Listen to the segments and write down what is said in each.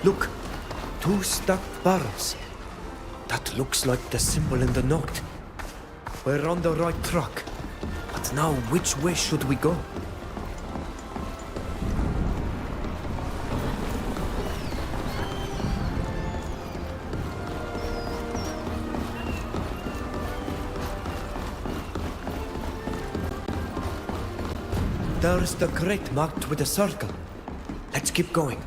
Look, two stacked barrels. That looks like the symbol in the note. We're on the right track. But now, which way should we go? There's the crate marked with a circle. Let's keep going.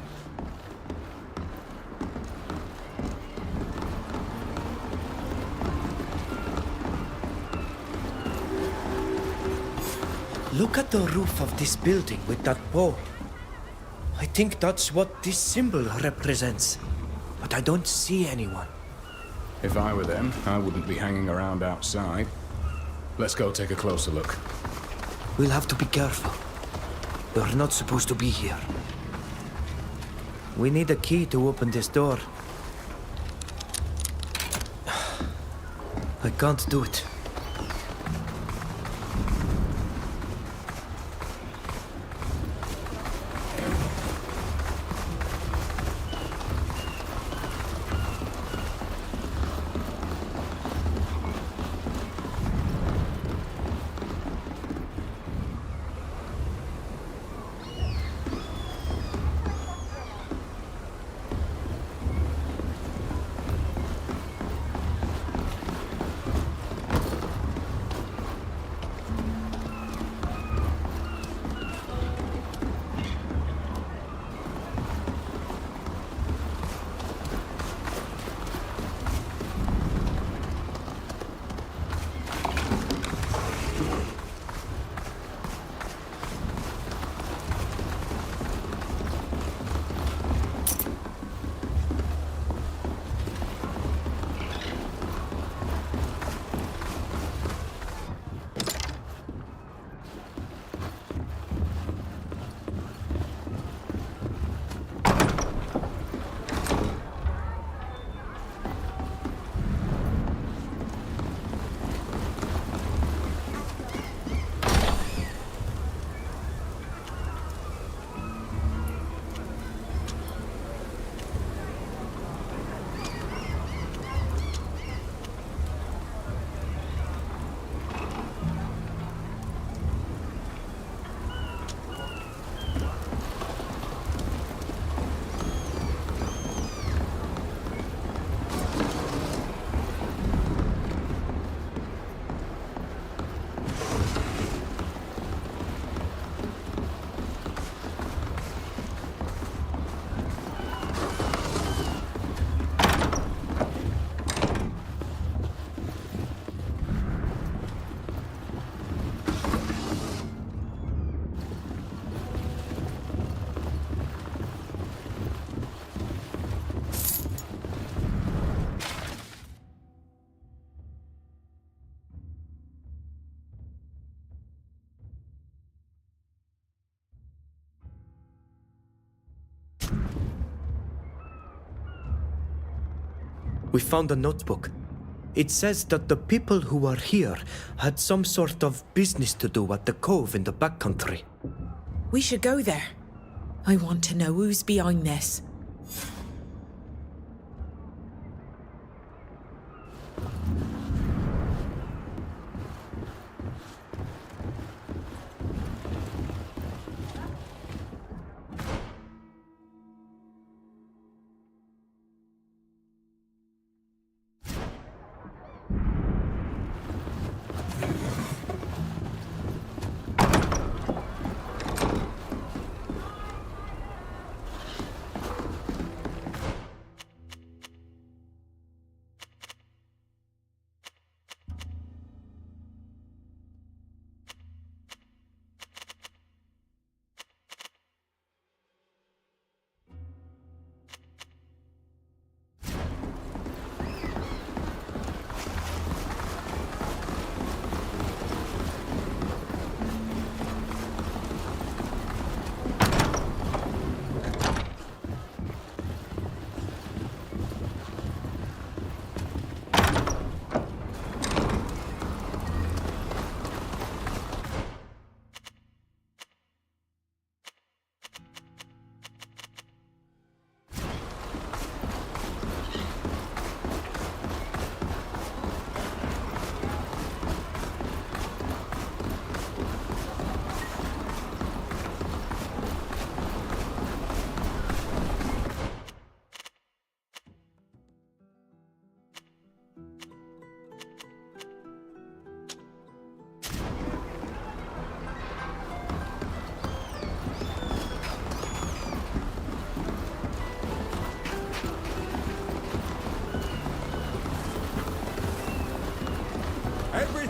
Look at the roof of this building with that bow. I think that's what this symbol represents. But I don't see anyone. If I were them, I wouldn't be hanging around outside. Let's go take a closer look. We'll have to be careful. We're not supposed to be here. We need a key to open this door. I can't do it. We found a notebook. It says that the people who are here had some sort of business to do at the cove in the backcountry. We should go there. I want to know who's behind this.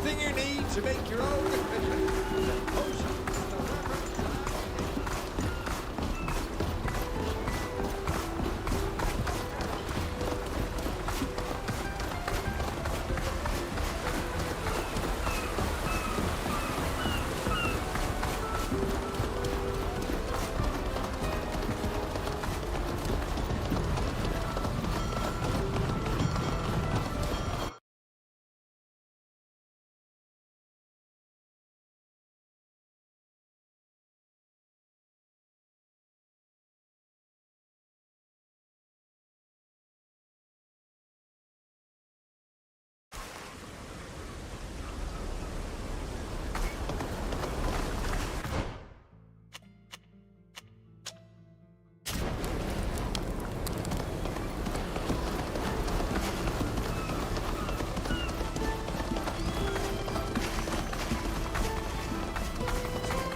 everything you need to make your own efficient. The potion of the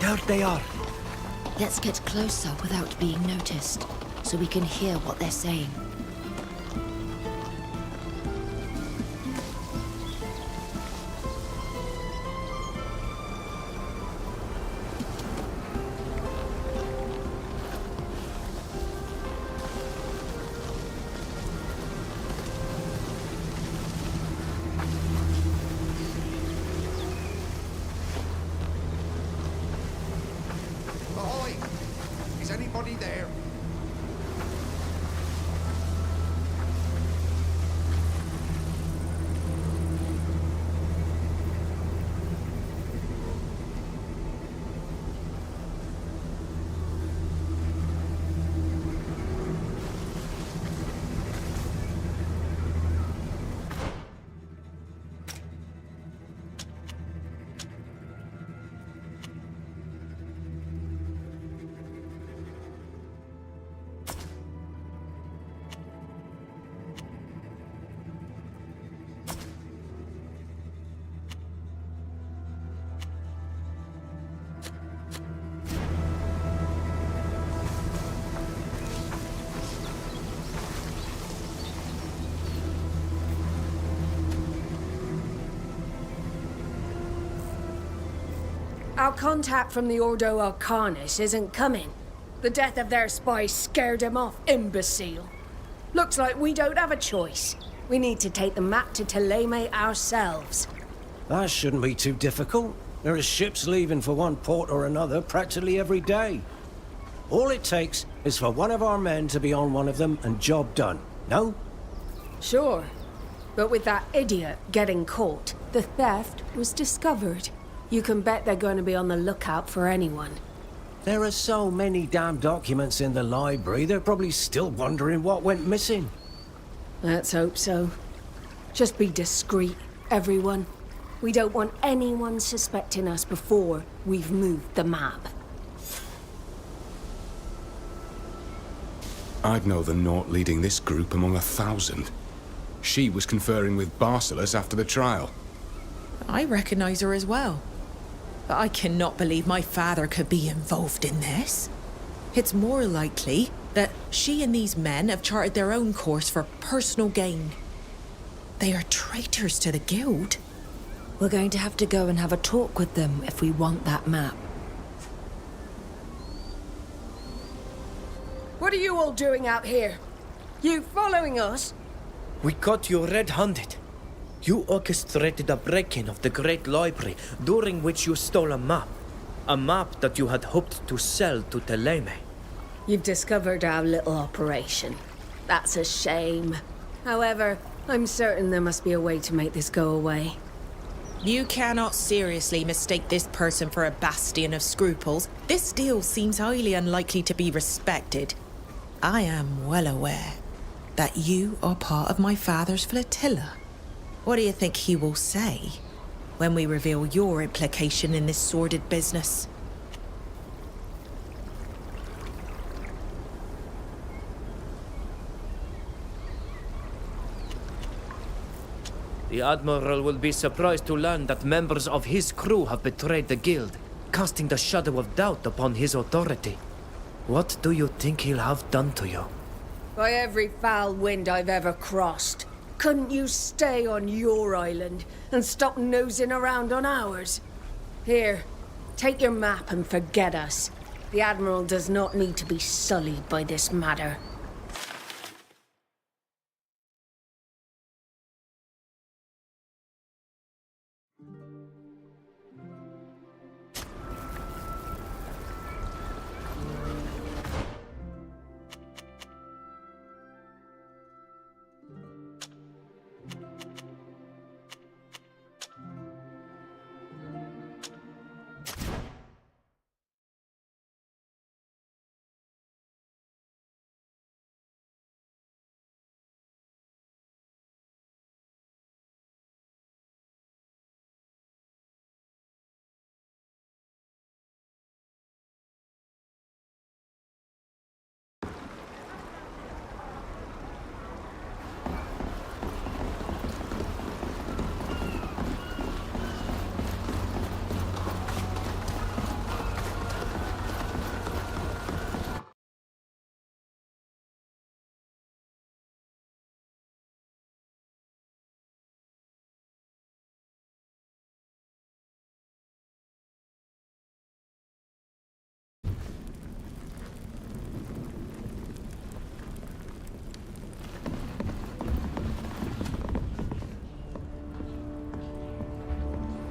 There they are. Let's get closer without being noticed, so we can hear what they're saying. Ahoy! Is anybody there? Our contact from the Ordo Arcanus isn't coming. The death of their spy scared him off, imbecile. Looks like we don't have a choice. We need to take the map to Teleme ourselves. That shouldn't be too difficult. There are ships leaving for one port or another practically every day. All it takes is for one of our men to be on one of them and job done. No? Sure. But with that idiot getting caught, the theft was discovered. You can bet they're going to be on the lookout for anyone. There are so many damn documents in the library, they're probably still wondering what went missing. Let's hope so. Just be discreet, everyone. We don't want anyone suspecting us before we've moved the map. I'd know the Naught leading this group among 1,000. She was conferring with Barcelus after the trial. I recognize her as well. But I cannot believe my father could be involved in this. It's more likely that she and these men have charted their own course for personal gain. They are traitors to the guild. We're going to have to go and have a talk with them if we want that map. What are you all doing out here? You following us? We caught you red-handed. You orchestrated a break-in of the Great Library, during which you stole a map. A map that you had hoped to sell to Teleme. You've discovered our little operation. That's a shame. However, I'm certain there must be a way to make this go away. You cannot seriously mistake this person for a bastion of scruples. This deal seems highly unlikely to be respected. I am well aware that you are part of my father's flotilla. What do you think he will say when we reveal your implication in this sordid business? The Admiral will be surprised to learn that members of his crew have betrayed the guild, casting the shadow of doubt upon his authority. What do you think he'll have done to you? By every foul wind I've ever crossed, Couldn't you stay on your island and stop nosing around on ours? Here, take your map and forget us. The Admiral does not need to be sullied by this matter.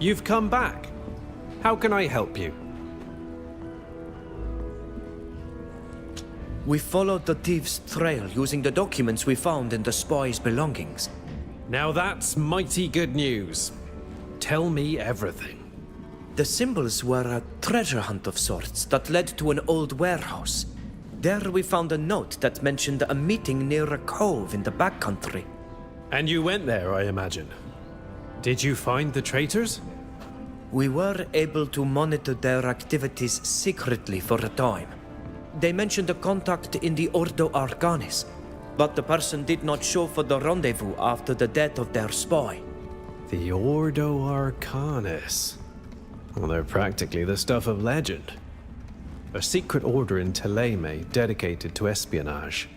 You've come back. How can I help you? We followed the thieves' trail using the documents we found in the spy's belongings. Now that's mighty good news. Tell me everything. The symbols were a treasure hunt of sorts that led to an old warehouse. There we found a note that mentioned a meeting near a cove in the backcountry. And you went there, I imagine. Did you find the traitors? We were able to monitor their activities secretly for a time. They mentioned a contact in the Ordo Arcanis, but the person did not show for the rendezvous after the death of their spy. The Ordo Arcanis. Well, they're practically the stuff of legend. A secret order in Teleme dedicated to espionage.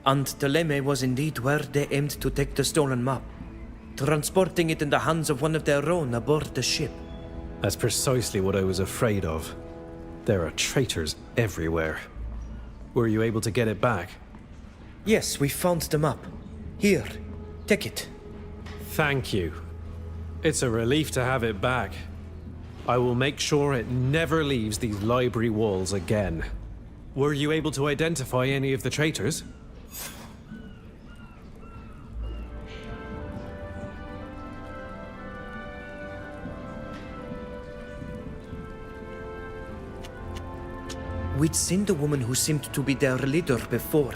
And Teleme was indeed where they aimed to take the stolen map, transporting it in the hands of one of their own aboard the ship. That's precisely what I was afraid of. There are traitors everywhere. Were you able to get it back? Yes, we found the map. Here, take it. Thank you. It's a relief to have it back. I will make sure it never leaves these library walls again. Were you able to identify any of the traitors? We'd seen the woman who seemed to be their leader before.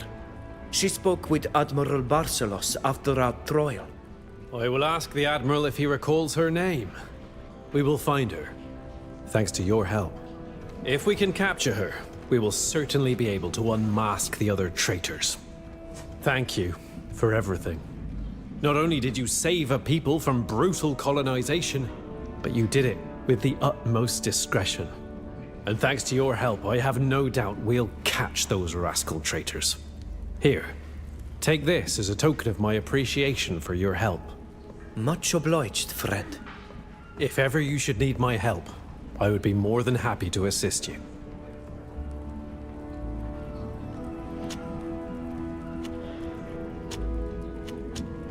She spoke with Admiral Barcelos after our trial. I will ask the Admiral if he recalls her name. We will find her, thanks to your help. If we can capture her, we will certainly be able to unmask the other traitors. Thank you for everything. Not only did you save a people from brutal colonization, but you did it with the utmost discretion. And thanks to your help, I have no doubt we'll catch those rascal traitors. Here, take this as a token of my appreciation for your help. Much obliged, friend. If ever you should need my help, I would be more than happy to assist you.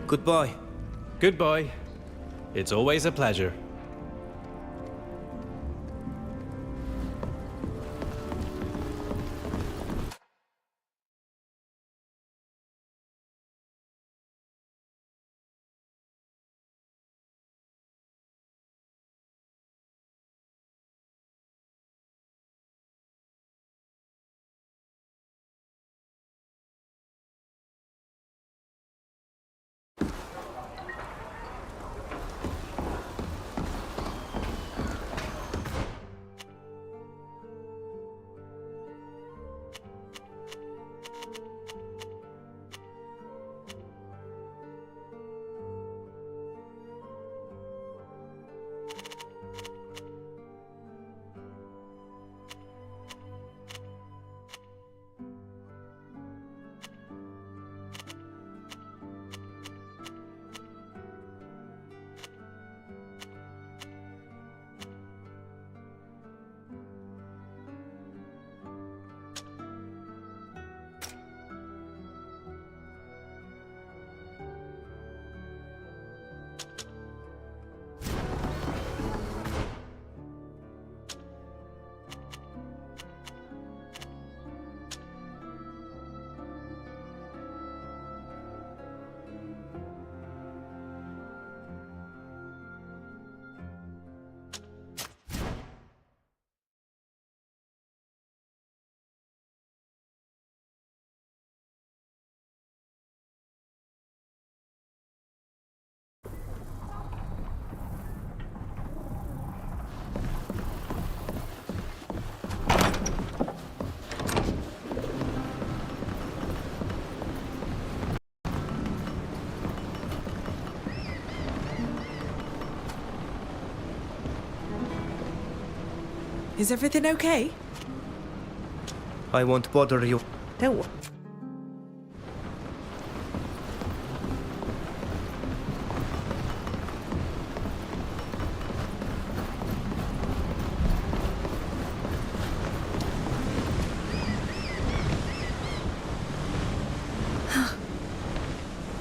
Goodbye. Goodbye. It's always a pleasure. Is everything okay? I won't bother you. Don't.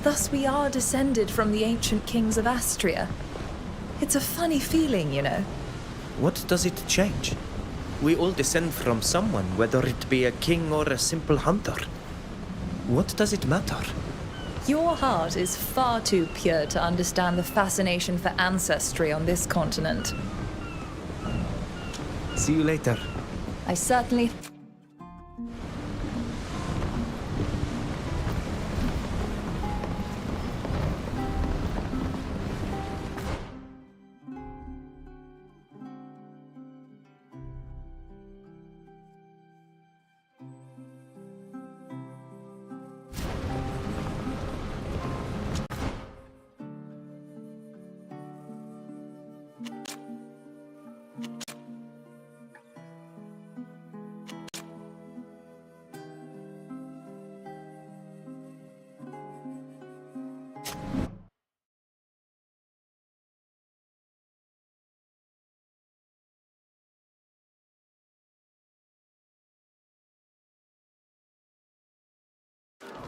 Thus we are descended from the ancient kings of Astria. It's a funny feeling, you know. What does it change? We all descend from someone, whether it be a king or a simple hunter. What does it matter? Your heart is far too pure to understand the fascination for ancestry on this continent. See you later. I certainly...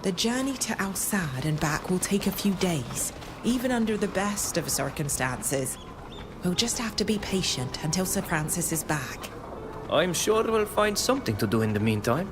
The journey to Al Sad and back will take a few days, even under the best of circumstances. We'll just have to be patient until Sir Francis is back. I'm sure we'll find something to do in the meantime.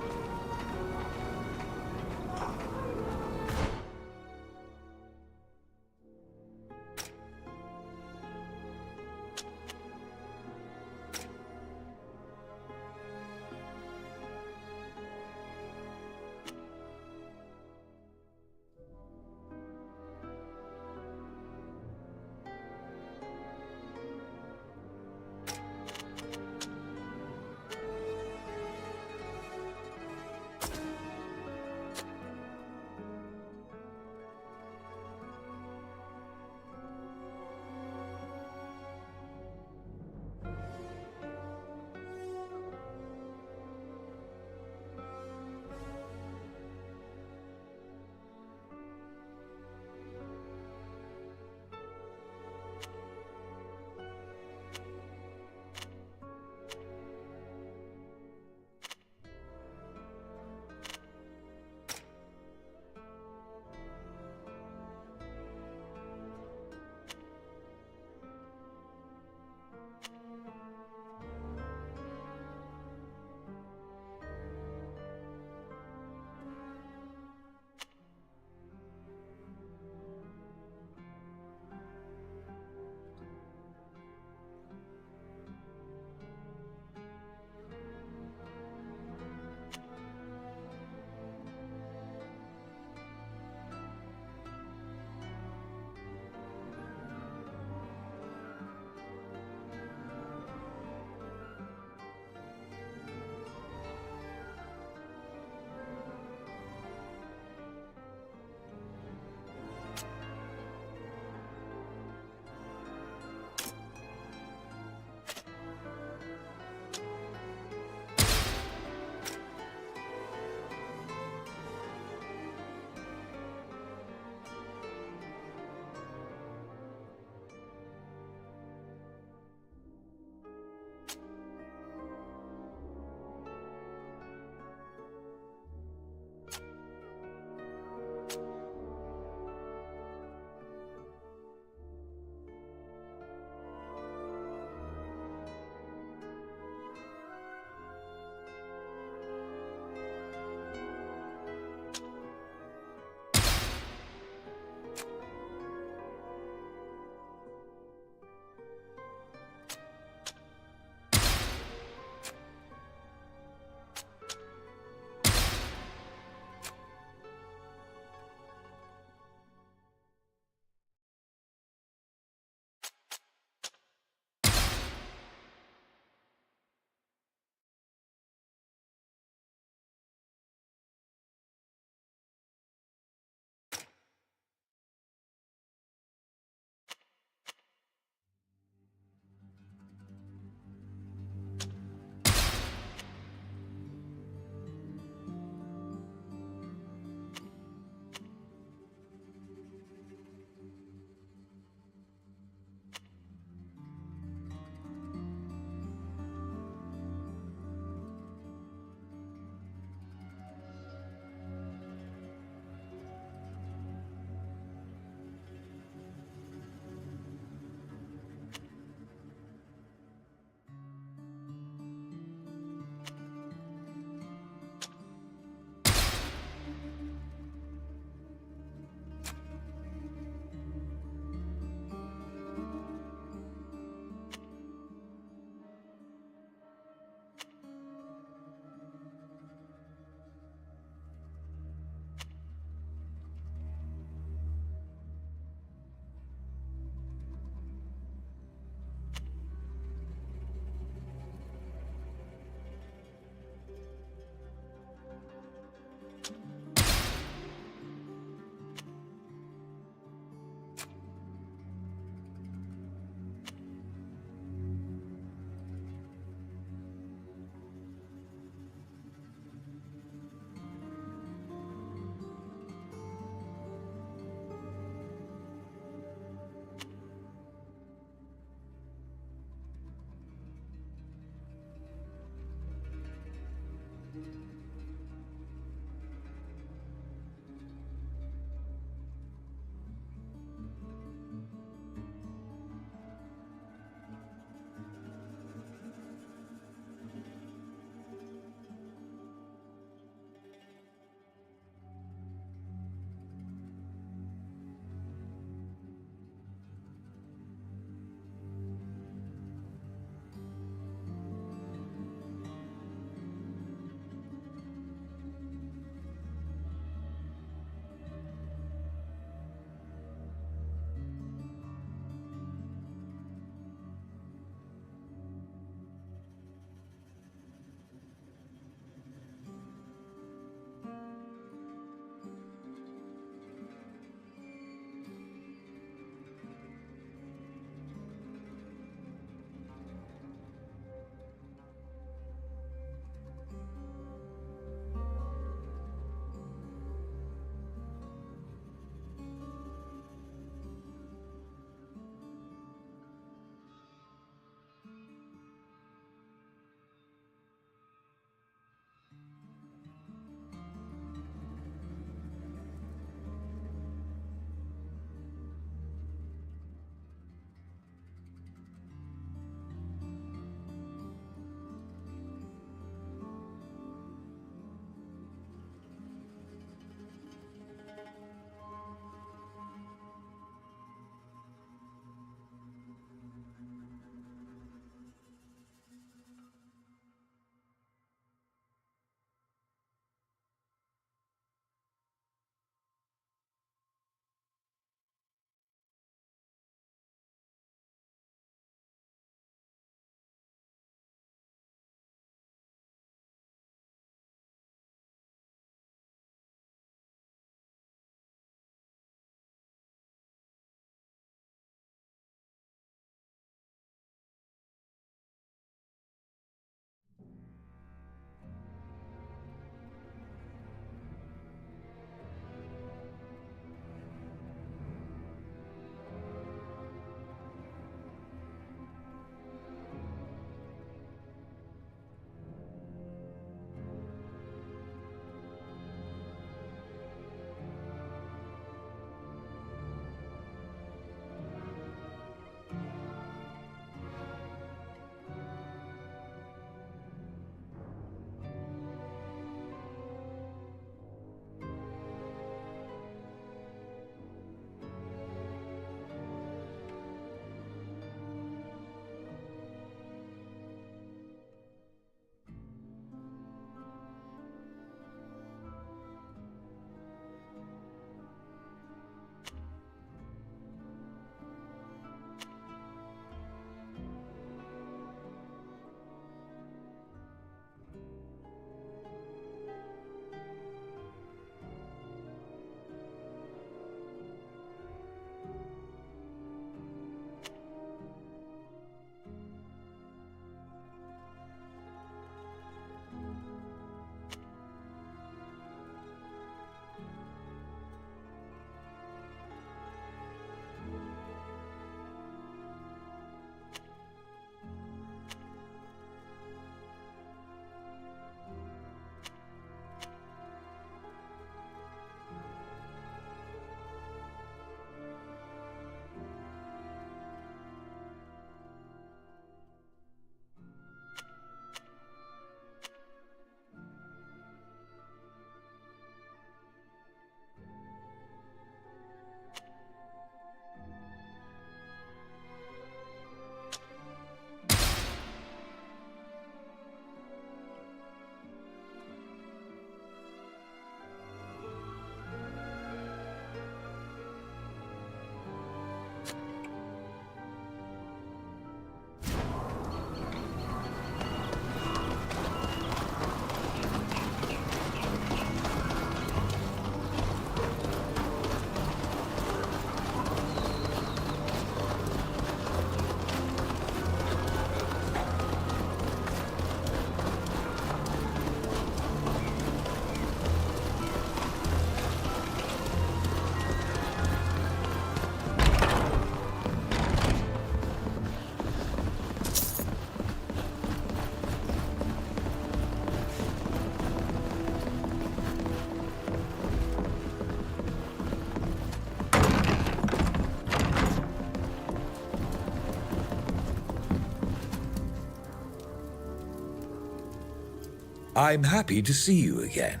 I'm happy to see you again.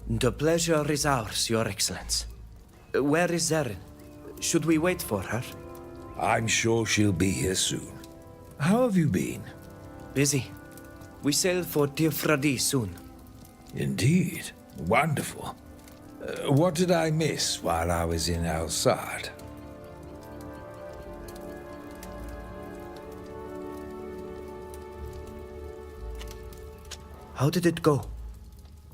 The pleasure is ours, Your Excellence. Where is Zeren? Should we wait for her? I'm sure she'll be here soon. How have you been? Busy. We sail for Tir-Fradi soon. Indeed. Wonderful. What did I miss while I was in Al-Sad? How did it go?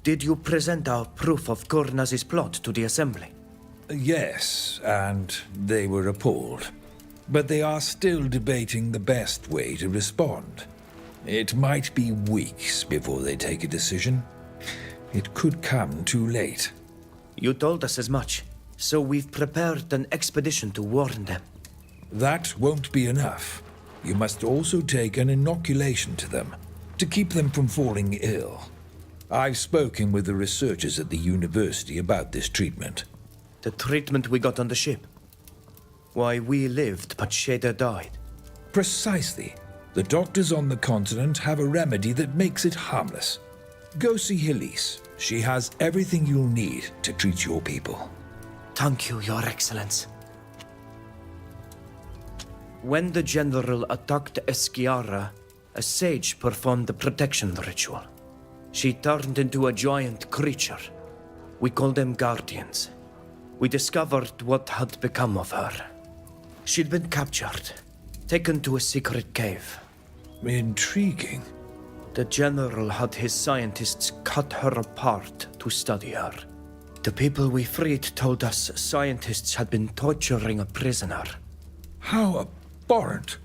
Did you present our proof of Kornazi's plot to the Assembly? Yes, and they were appalled. But they are still debating the best way to respond. It might be weeks before they take a decision. It could come too late. You told us as much, so we've prepared an expedition to warn them. That won't be enough. You must also take an inoculation to them, to keep them from falling ill. I've spoken with the researchers at the university about this treatment. The treatment we got on the ship. Why, we lived, but Shader died. Precisely. The doctors on the continent have a remedy that makes it harmless. Go see Helise. She has everything you'll need to treat your people. Thank you, Your Excellence. When the general attacked Esquiara, a sage performed the protection ritual. She turned into a giant creature. We called them Guardians. We discovered what had become of her. She'd been captured, taken to a secret cave. Intriguing. The general had his scientists cut her apart to study her. The people we freed told us scientists had been torturing a prisoner. How abhorrent.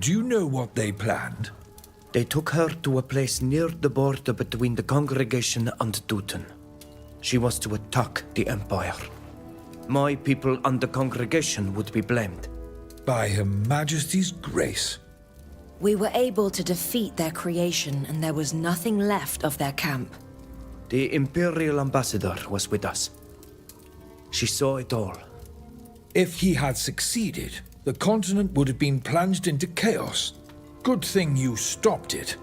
Do you know what they planned? They took her to a place near the border between the congregation and Dutton. She was to attack the Empire. My people and the congregation would be blamed. By Her Majesty's grace. We were able to defeat their creation, and there was nothing left of their camp. The Imperial Ambassador was with us. She saw it all. If he had succeeded, the continent would have been plunged into chaos. Good thing you stopped it.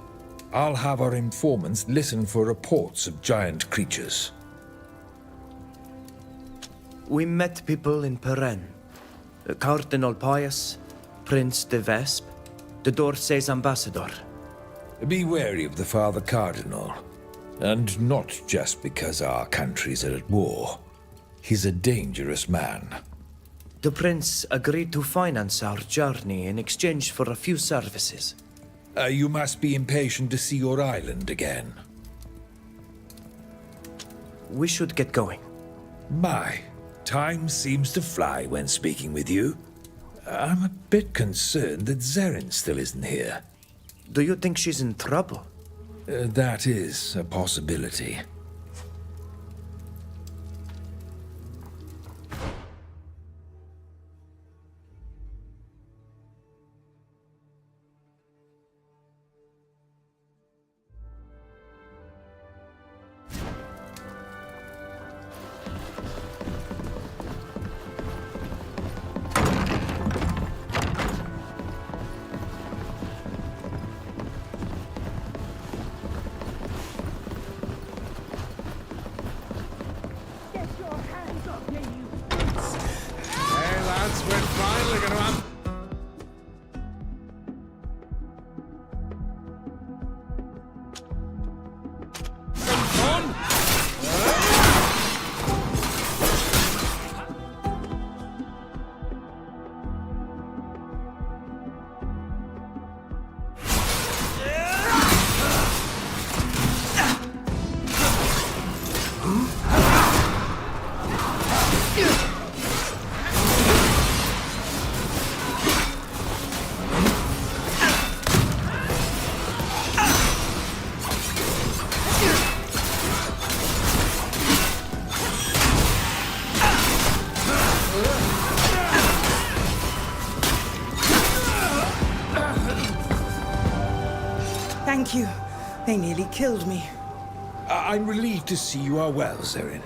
I'll have our informants listen for reports of giant creatures. We met people in Perrin. Cardinal Pius, Prince de Vespe, the D'Orsay's ambassador. Be wary of the Father Cardinal. And not just because our countries are at war. He's a dangerous man. The prince agreed to finance our journey in exchange for a few services. You must be impatient to see your island again. We should get going. My, time seems to fly when speaking with you. I'm a bit concerned that Zeren still isn't here. Do you think she's in trouble? That is a possibility. Thank you. They nearly killed me. I'm relieved to see you are well, Zeren.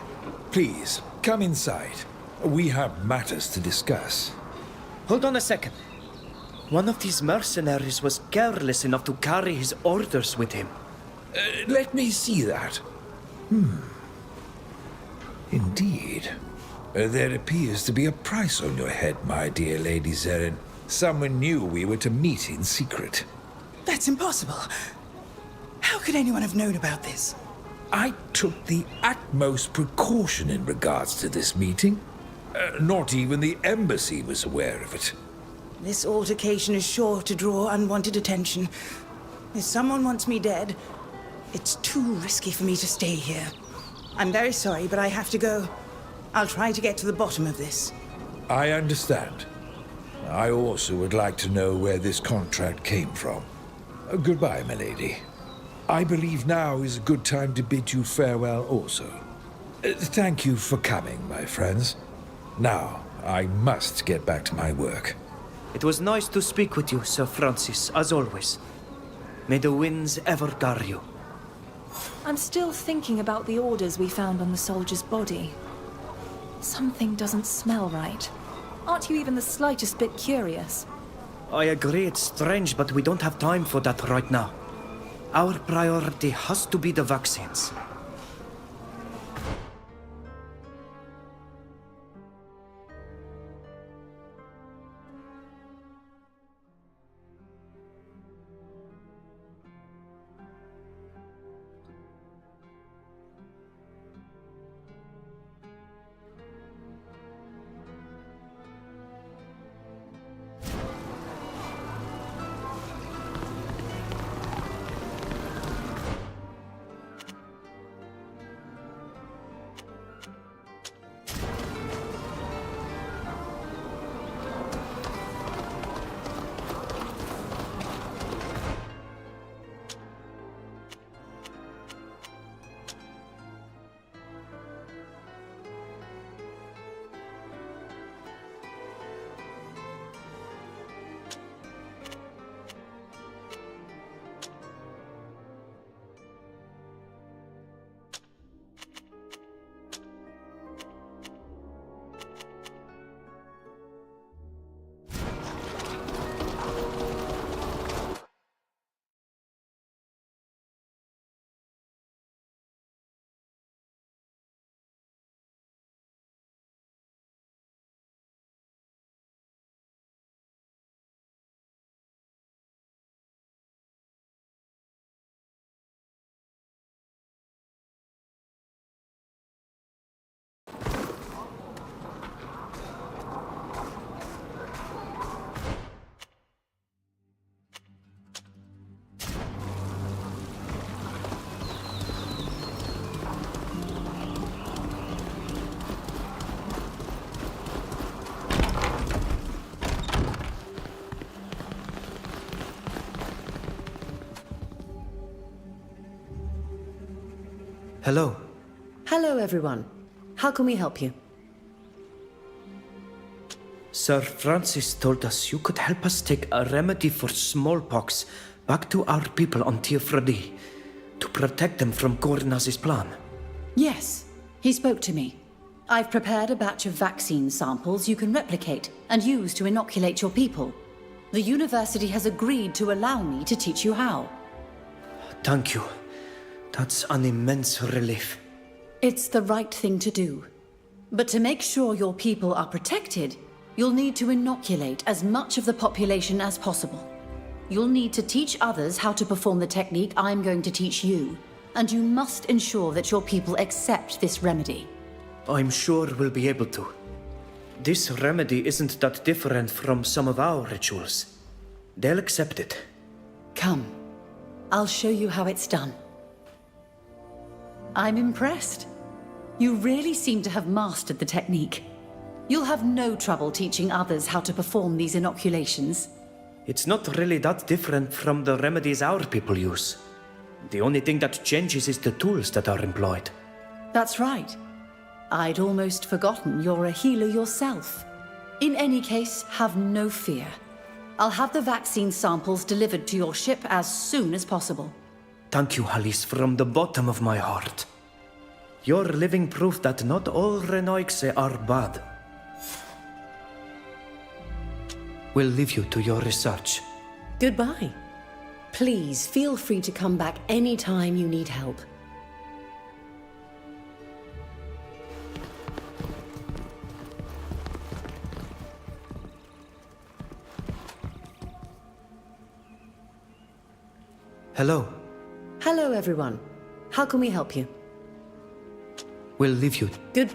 Please, come inside. We have matters to discuss. Hold on a second. One of these mercenaries was careless enough to carry his orders with him. Let me see that. Indeed. There appears to be a price on your head, my dear Lady Zeren. Someone knew we were to meet in secret. That's impossible. How could anyone have known about this? I took the utmost precaution in regards to this meeting. Not even the embassy was aware of it. This altercation is sure to draw unwanted attention. If someone wants me dead, it's too risky for me to stay here. I'm very sorry, but I have to go. I'll try to get to the bottom of this. I understand. I also would like to know where this contract came from. Goodbye, my lady. I believe now is a good time to bid you farewell also. Thank you for coming, my friends. Now, I must get back to my work. It was nice to speak with you, Sir Francis, as always. May the winds ever guard you. I'm still thinking about the orders we found on the soldier's body. Something doesn't smell right. Aren't you even the slightest bit curious? I agree it's strange, but we don't have time for that right now. Our priority has to be the vaccines. Hello. Hello, everyone. How can we help you? Sir Francis told us you could help us take a remedy for smallpox back to our people on Tir-Fradi to protect them from Gornaz's plan. Yes, he spoke to me. I've prepared a batch of vaccine samples you can replicate and use to inoculate your people. The university has agreed to allow me to teach you how. Thank you. That's an immense relief. It's the right thing to do. But to make sure your people are protected, you'll need to inoculate as much of the population as possible. You'll need to teach others how to perform the technique I'm going to teach you, and you must ensure that your people accept this remedy. I'm sure we'll be able to. This remedy isn't that different from some of our rituals. They'll accept it. Come, I'll show you how it's done. I'm impressed. You really seem to have mastered the technique. You'll have no trouble teaching others how to perform these inoculations. It's not really that different from the remedies our people use. The only thing that changes is the tools that are employed. That's right. I'd almost forgotten you're a healer yourself. In any case, have no fear. I'll have the vaccine samples delivered to your ship as soon as possible. Thank you, Alice, from the bottom of my heart. You're living proof that not all Renoixe are bad. We'll leave you to your research. Goodbye. Please feel free to come back anytime you need help. Hello. Hello, everyone. How can we help you? We'll leave you. Good.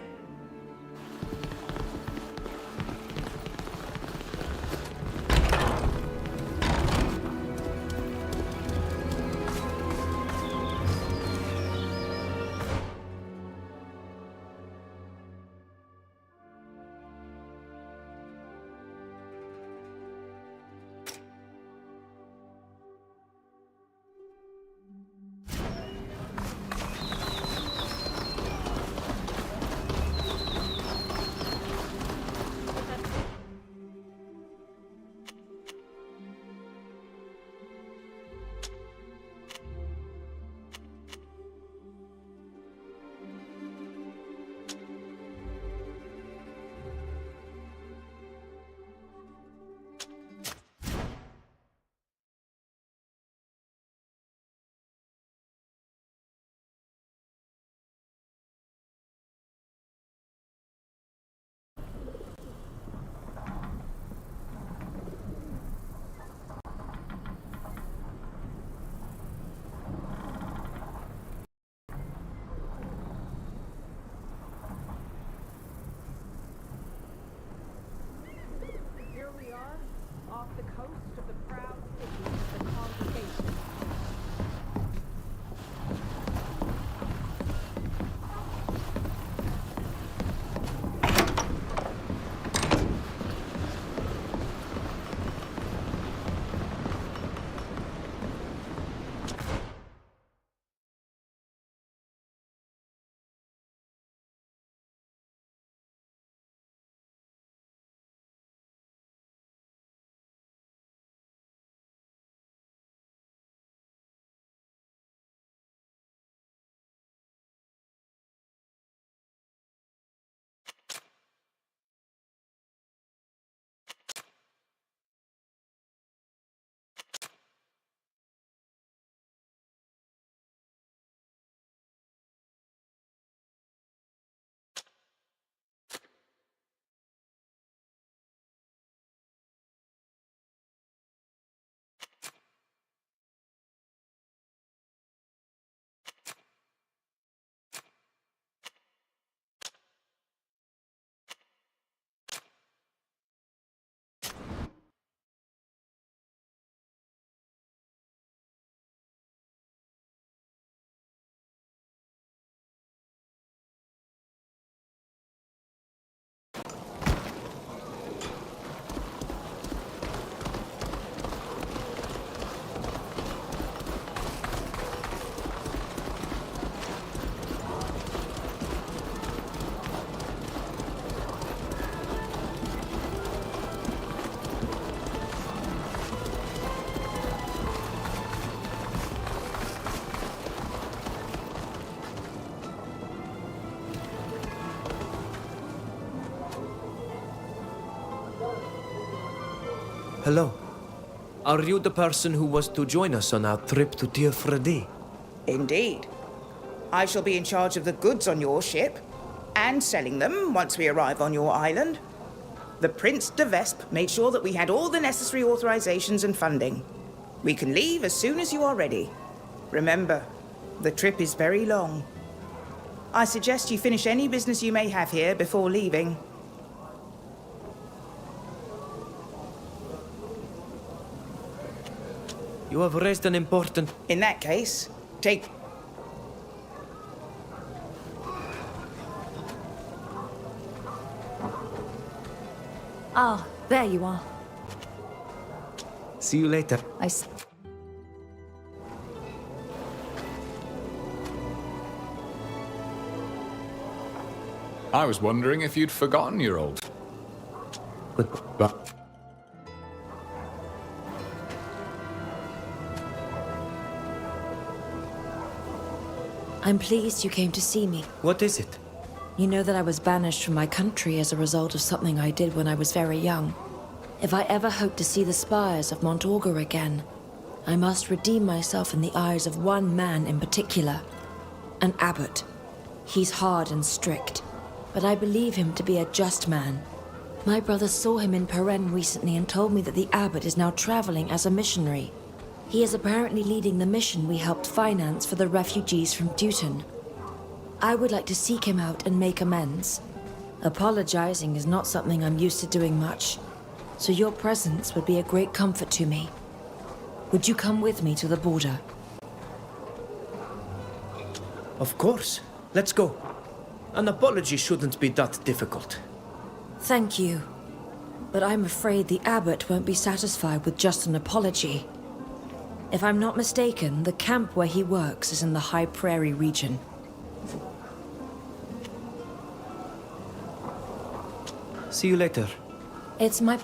Hello. Are you the person who was to join us on our trip to Tir-Fradi? Indeed. I shall be in charge of the goods on your ship, and selling them once we arrive on your island. The Prince de Vespe made sure that we had all the necessary authorizations and funding. We can leave as soon as you are ready. Remember, the trip is very long. I suggest you finish any business you may have here before leaving. You have raised an important... In that case, take... Ah, there you are. See you later. I was wondering if you'd forgotten your old... Goodbye. I'm pleased you came to see me. What is it? You know that I was banished from my country as a result of something I did when I was very young. If I ever hope to see the spires of Mont Augur again, I must redeem myself in the eyes of one man in particular. An abbot. He's hard and strict, but I believe him to be a just man. My brother saw him in Peren recently and told me that the abbot is now traveling as a missionary. He is apparently leading the mission we helped finance for the refugees from Duton. I would like to seek him out and make amends. Apologizing is not something I'm used to doing much, so your presence would be a great comfort to me. Would you come with me to the border? Of course. Let's go. An apology shouldn't be that difficult. Thank you. But I'm afraid the abbot won't be satisfied with just an apology. If I'm not mistaken, the camp where he works is in the High Prairie region. See you later. It's my...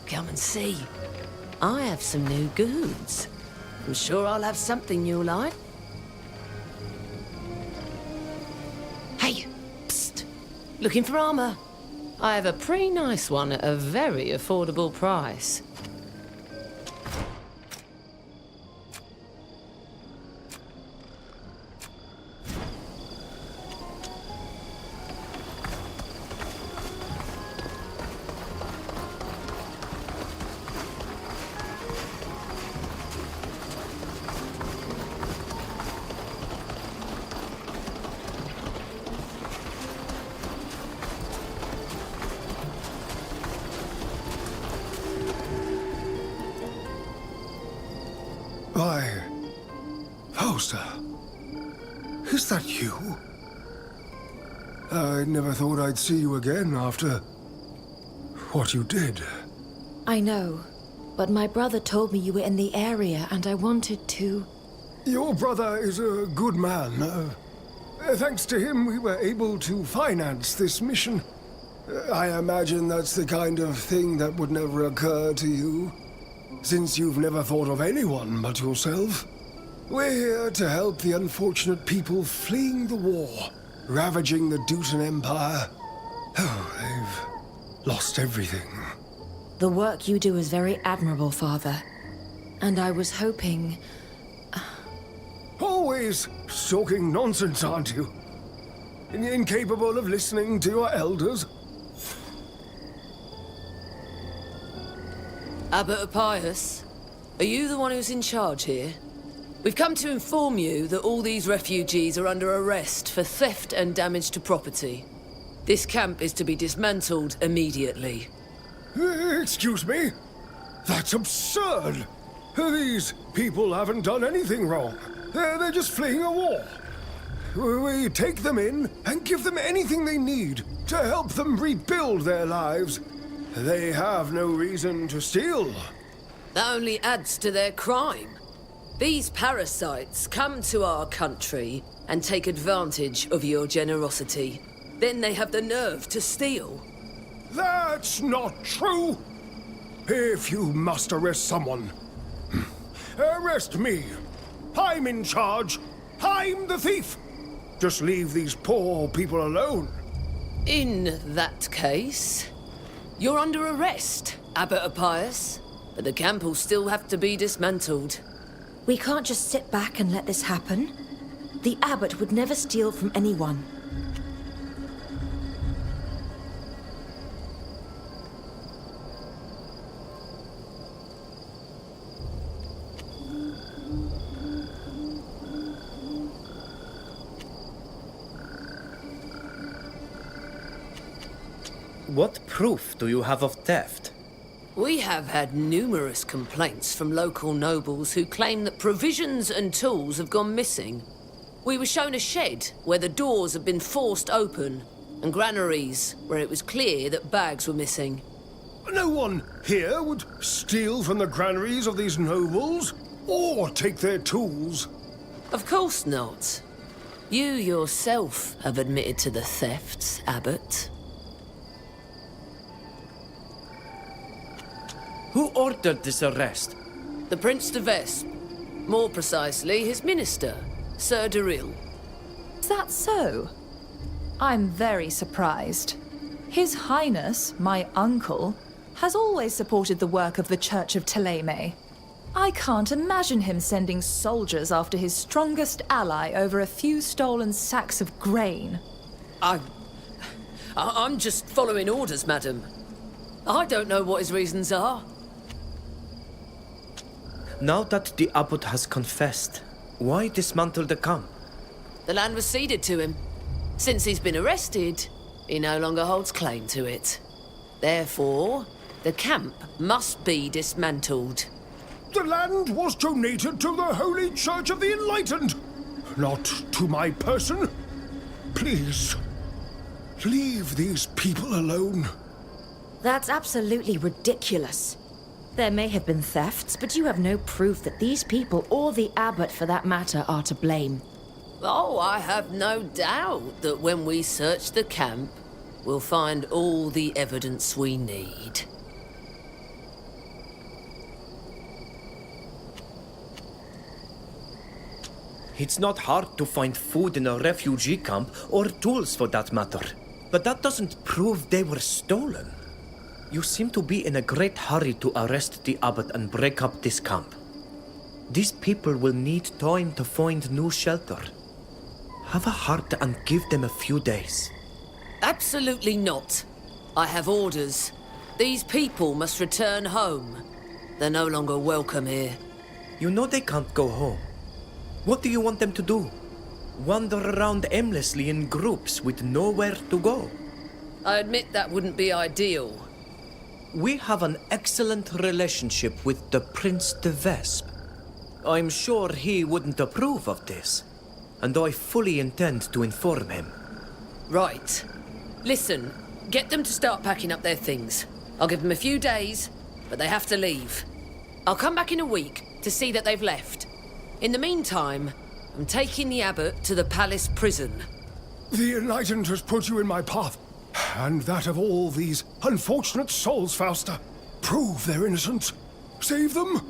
Come and see. I have some new goods. I'm sure I'll have something you'll like. Hey, psst. Looking for armor? I have a pretty nice one at a very affordable price. Why, Fausta, is that you? I never thought I'd see you again after what you did. I know, but my brother told me you were in the area and I wanted to... Your brother is a good man. Thanks to him, we were able to finance this mission. I imagine that's the kind of thing that would never occur to you, since you've never thought of anyone but yourself. We're here to help the unfortunate people fleeing the war. ravaging the Dutan Empire. Oh, they've lost everything. The work you do is very admirable, Father. And I was hoping... Always talking nonsense, aren't you? Incapable of listening to your elders? Abbot Appius, are you the one who's in charge here? We've come to inform you that all these refugees are under arrest for theft and damage to property. This camp is to be dismantled immediately. Excuse me? That's absurd! These people haven't done anything wrong. They're just fleeing a war. We take them in and give them anything they need to help them rebuild their lives. They have no reason to steal. That only adds to their crime. These parasites come to our country and take advantage of your generosity. Then they have the nerve to steal. That's not true! If you must arrest someone, arrest me. I'm in charge. I'm the thief. Just leave these poor people alone. In that case, you're under arrest, Abbot Appius. But the camp will still have to be dismantled. We can't just sit back and let this happen. The abbot would never steal from anyone. What proof do you have of theft? We have had numerous complaints from local nobles who claim that provisions and tools have gone missing. We were shown a shed where the doors had been forced open, and granaries where it was clear that bags were missing. No one here would steal from the granaries of these nobles, or take their tools. Of course not. You yourself have admitted to the thefts, Abbot. Who ordered this arrest? The Prince de Vespe. More precisely, his minister, Sir Deril. Is that so? I'm very surprised. His Highness, my uncle, has always supported the work of the Church of Thélème. I can't imagine him sending soldiers after his strongest ally over a few stolen sacks of grain. I'm just following orders, madam. I don't know what his reasons are. Now that the abbot has confessed, why dismantle the camp? The land was ceded to him. Since he's been arrested, he no longer holds claim to it. Therefore, the camp must be dismantled. The land was donated to the Holy Church of the Enlightened, not to my person. Please, leave these people alone. That's absolutely ridiculous. There may have been thefts, but you have no proof that these people, or the abbot for that matter, are to blame. Oh, I have no doubt that when we search the camp, we'll find all the evidence we need. It's not hard to find food in a refugee camp, or tools for that matter. But that doesn't prove they were stolen. You seem to be in a great hurry to arrest the abbot and break up this camp. These people will need time to find new shelter. Have a heart and give them a few days. Absolutely not. I have orders. These people must return home. They're no longer welcome here. You know they can't go home. What do you want them to do? Wander around aimlessly in groups with nowhere to go? I admit that wouldn't be ideal. We have an excellent relationship with the Prince de Vespe. I'm sure he wouldn't approve of this, and I fully intend to inform him. Right. Listen, get them to start packing up their things. I'll give them a few days, but they have to leave. I'll come back in a week to see that they've left. In the meantime, I'm taking the abbot to the palace prison. The Enlightened has put you in my path, and that of all these unfortunate souls, Fausta. Prove their innocence. Save them.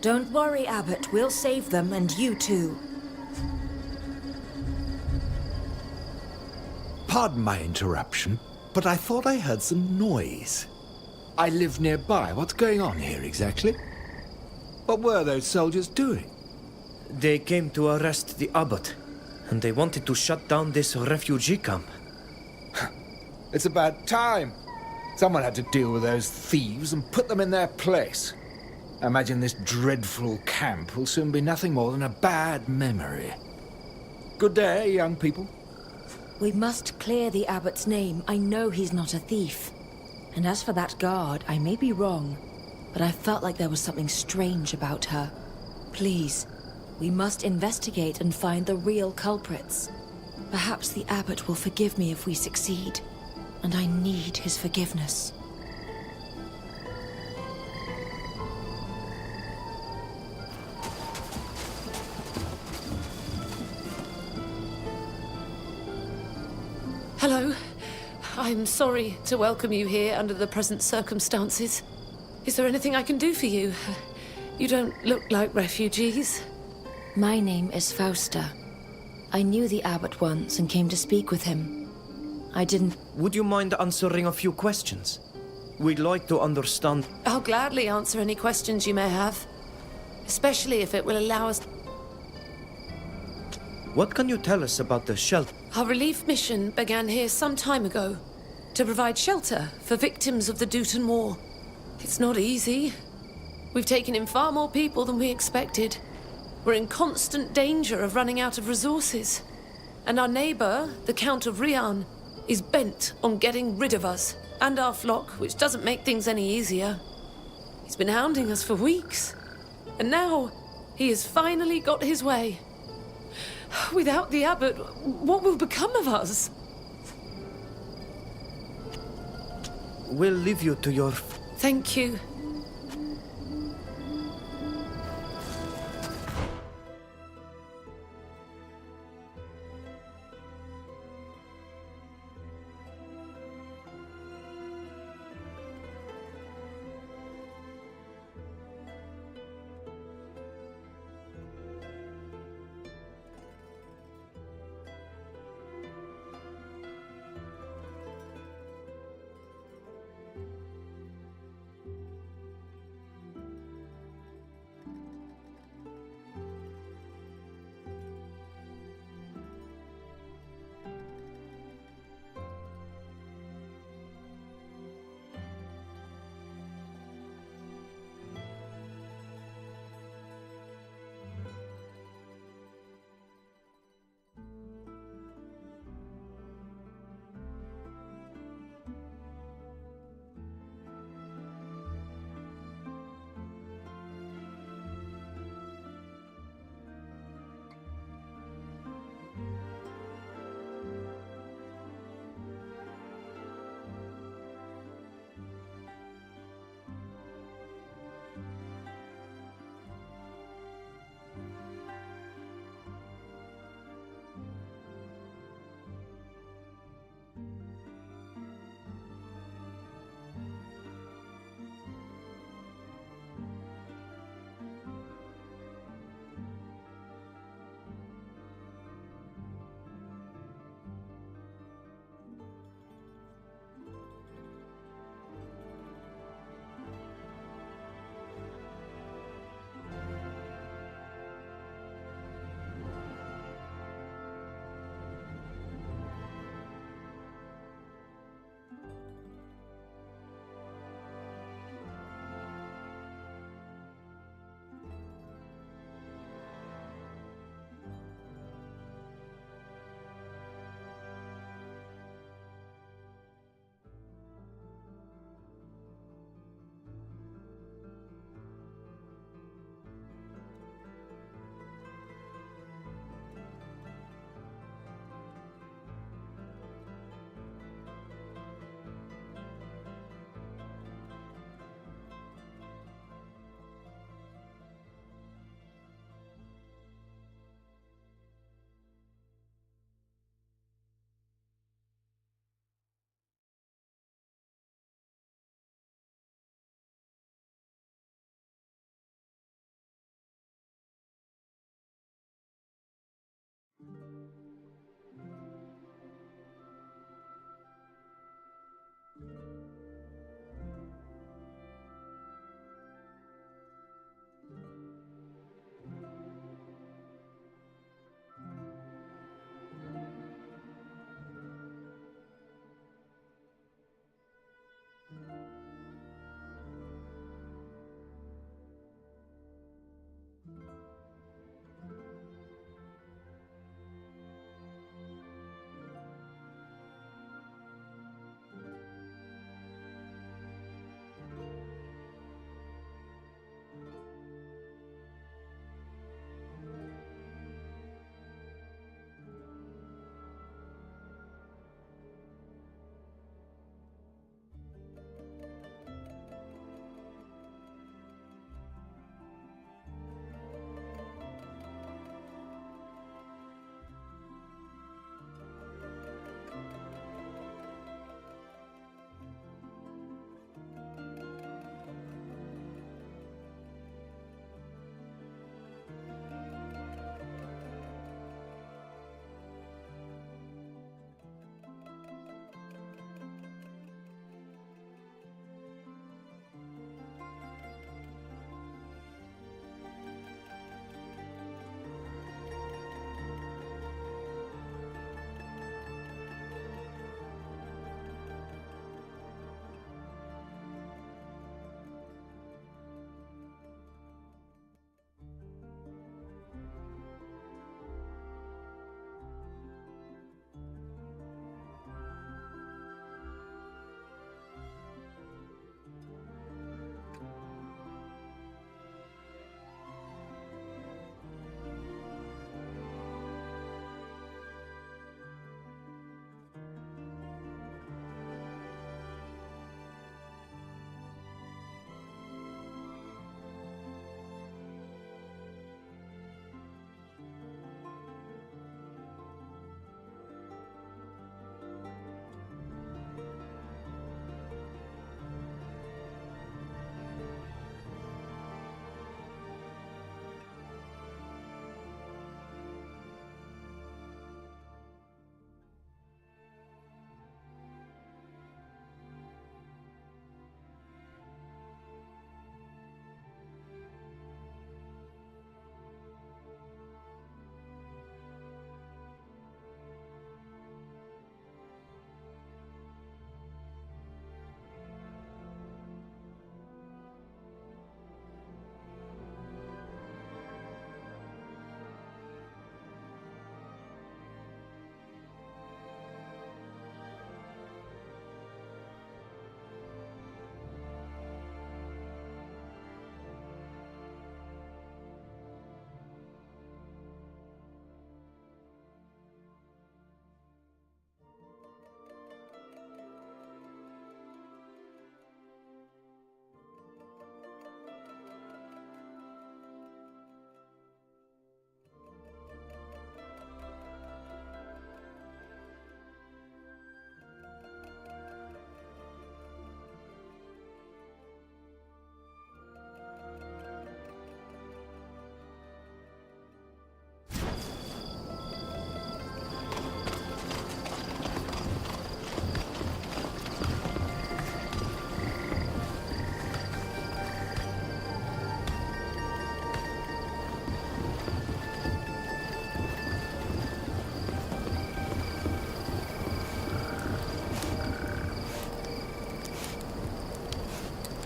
Don't worry, Abbot. We'll save them, and you too. Pardon my interruption, but I thought I heard some noise. I live nearby. What's going on here exactly? What were those soldiers doing? They came to arrest the abbot, and they wanted to shut down this refugee camp. It's about time. Someone had to deal with those thieves and put them in their place. I imagine this dreadful camp will soon be nothing more than a bad memory. Good day, young people. We must clear the abbot's name. I know he's not a thief. And as for that guard, I may be wrong, but I felt like there was something strange about her. Please, we must investigate and find the real culprits. Perhaps the abbot will forgive me if we succeed, and I need his forgiveness. Hello. I'm sorry to welcome you here under the present circumstances. Is there anything I can do for you? You don't look like refugees. My name is Fausta. I knew the abbot once and came to speak with him. I didn't... Would you mind answering a few questions? We'd like to understand... I'll gladly answer any questions you may have, especially if it will allow us... What can you tell us about the shelter? Our relief mission began here some time ago, to provide shelter for victims of the Dutan War. It's not easy. We've taken in far more people than we expected. We're in constant danger of running out of resources. And our neighbor, the Count of Rian, is bent on getting rid of us and our flock, which doesn't make things any easier. He's been hounding us for weeks. And now, he has finally got his way. Without the abbot, what will become of us? We'll leave you to your... Thank you.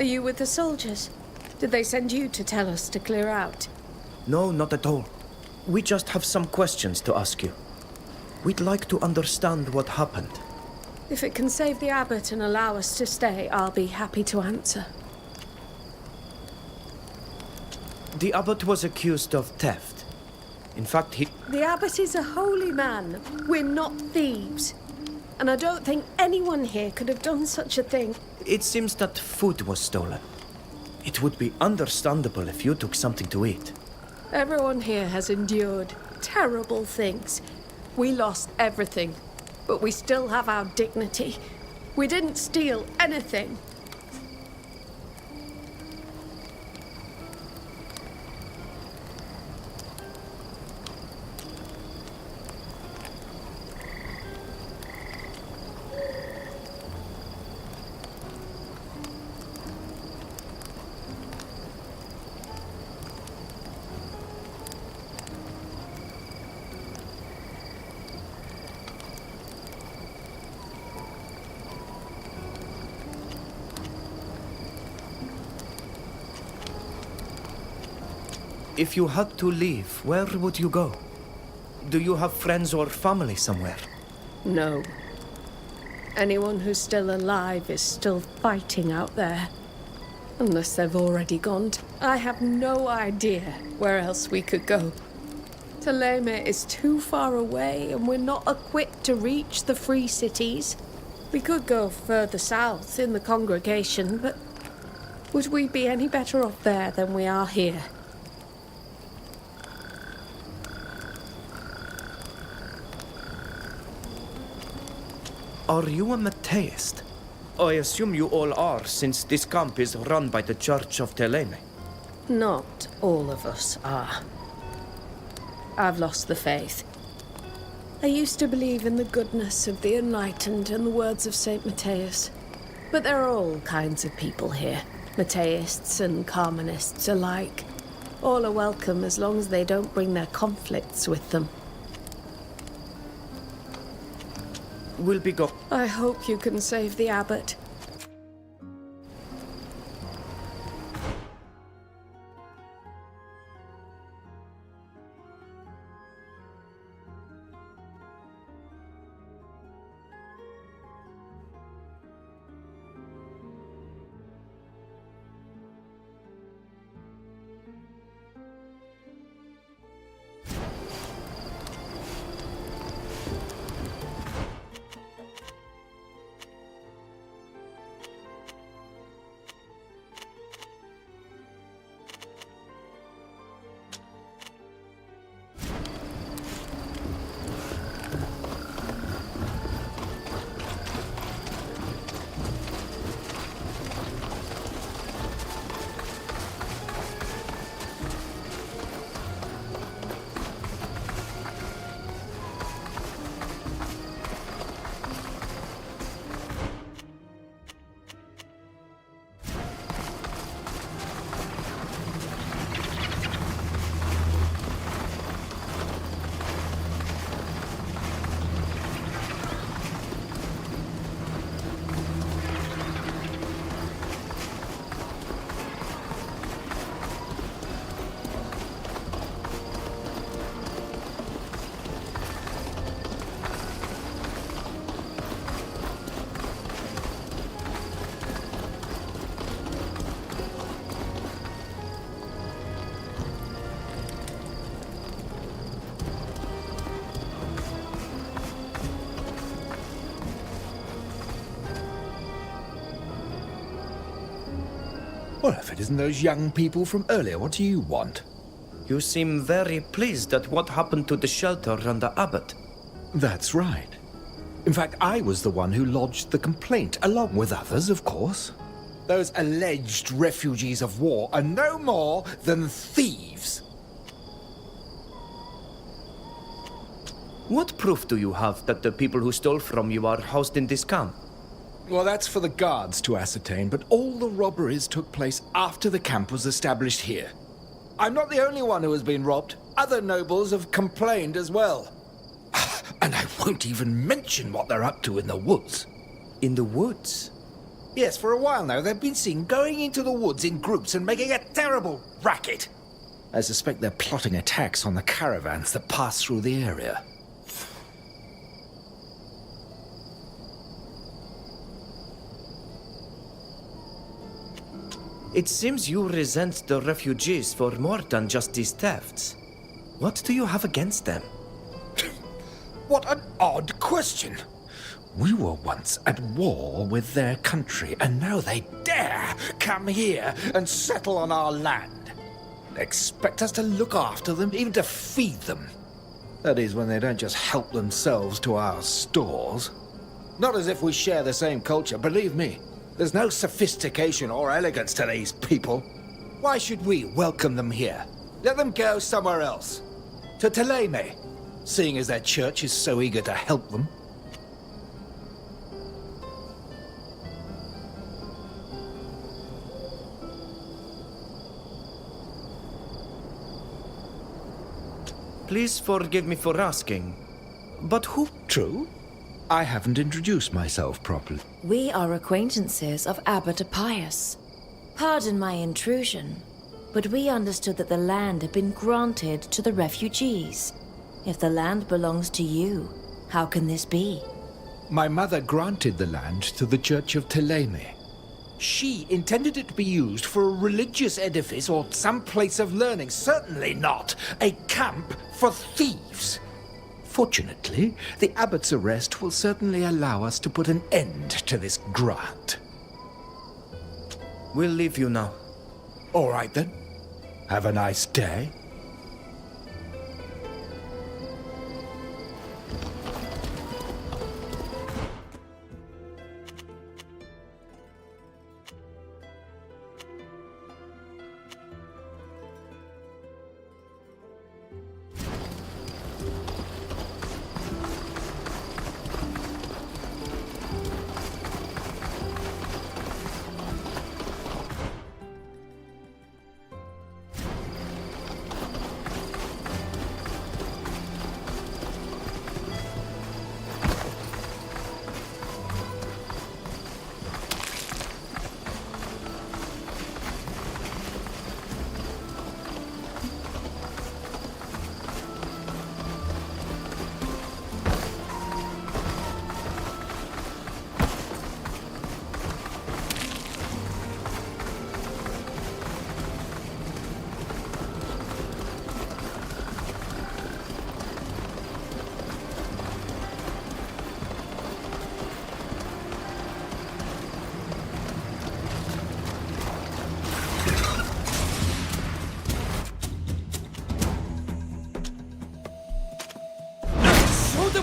Are you with the soldiers? Did they send you to tell us to clear out? No, not at all. We just have some questions to ask you. We'd like to understand what happened. If it can save the abbot and allow us to stay, I'll be happy to answer. The abbot was accused of theft. In fact, The abbot is a holy man. We're not thieves. And I don't think anyone here could have done such a thing. It seems that food was stolen. It would be understandable if you took something to eat. Everyone here has endured terrible things. We lost everything, but we still have our dignity. We didn't steal anything. If you had to leave, where would you go? Do you have friends or family somewhere? No. Anyone who's still alive is still fighting out there. Unless they've already gone. I have no idea where else we could go. Thélème is too far away and we're not equipped to reach the free cities. We could go further south in the congregation, but would we be any better off there than we are here? Are you a Matheist? I assume you all are, since this camp is run by the Church of Thélème. Not all of us are. I've lost the faith. I used to believe in the goodness of the enlightened and the words of Saint Matthias. But there are all kinds of people here, Matheists and Carmenists alike. All are welcome as long as they don't bring their conflicts with them. We'll be go. I hope you can save the abbot. Well, if it isn't those young people from earlier, what do you want? You seem very pleased at what happened to the shelter and the abbot. That's right. In fact, I was the one who lodged the complaint, along with others, of course. Those alleged refugees of war are no more than thieves. What proof do you have that the people who stole from you are housed in this camp? Well, that's for the guards to ascertain, but all the robberies took place after the camp was established here. I'm not the only one who has been robbed. Other nobles have complained as well. And I won't even mention what they're up to in the woods. In the woods? Yes, for a while now, they've been seen going into the woods in groups and making a terrible racket. I suspect they're plotting attacks on the caravans that pass through the area. It seems you resent the refugees for more than just these thefts. What do you have against them? What an odd question. We were once at war with their country, and now they dare come here and settle on our land. They expect us to look after them, even to feed them. That is, when they don't just help themselves to our stores. Not as if we share the same culture, believe me. There's no sophistication or elegance to these people. Why should we welcome them here? Let them go somewhere else. To Thélème, seeing as their church is so eager to help them. Please forgive me for asking, but who? True. I haven't introduced myself properly. We are acquaintances of Abbot Appius. Pardon my intrusion, but we understood that the land had been granted to the refugees. If the land belongs to you, how can this be? My mother granted the land to the Church of Thélème. She intended it to be used for a religious edifice or some place of learning. Certainly not a camp for thieves. Fortunately, the abbot's arrest will certainly allow us to put an end to this grant. We'll leave you now. All right then. Have a nice day.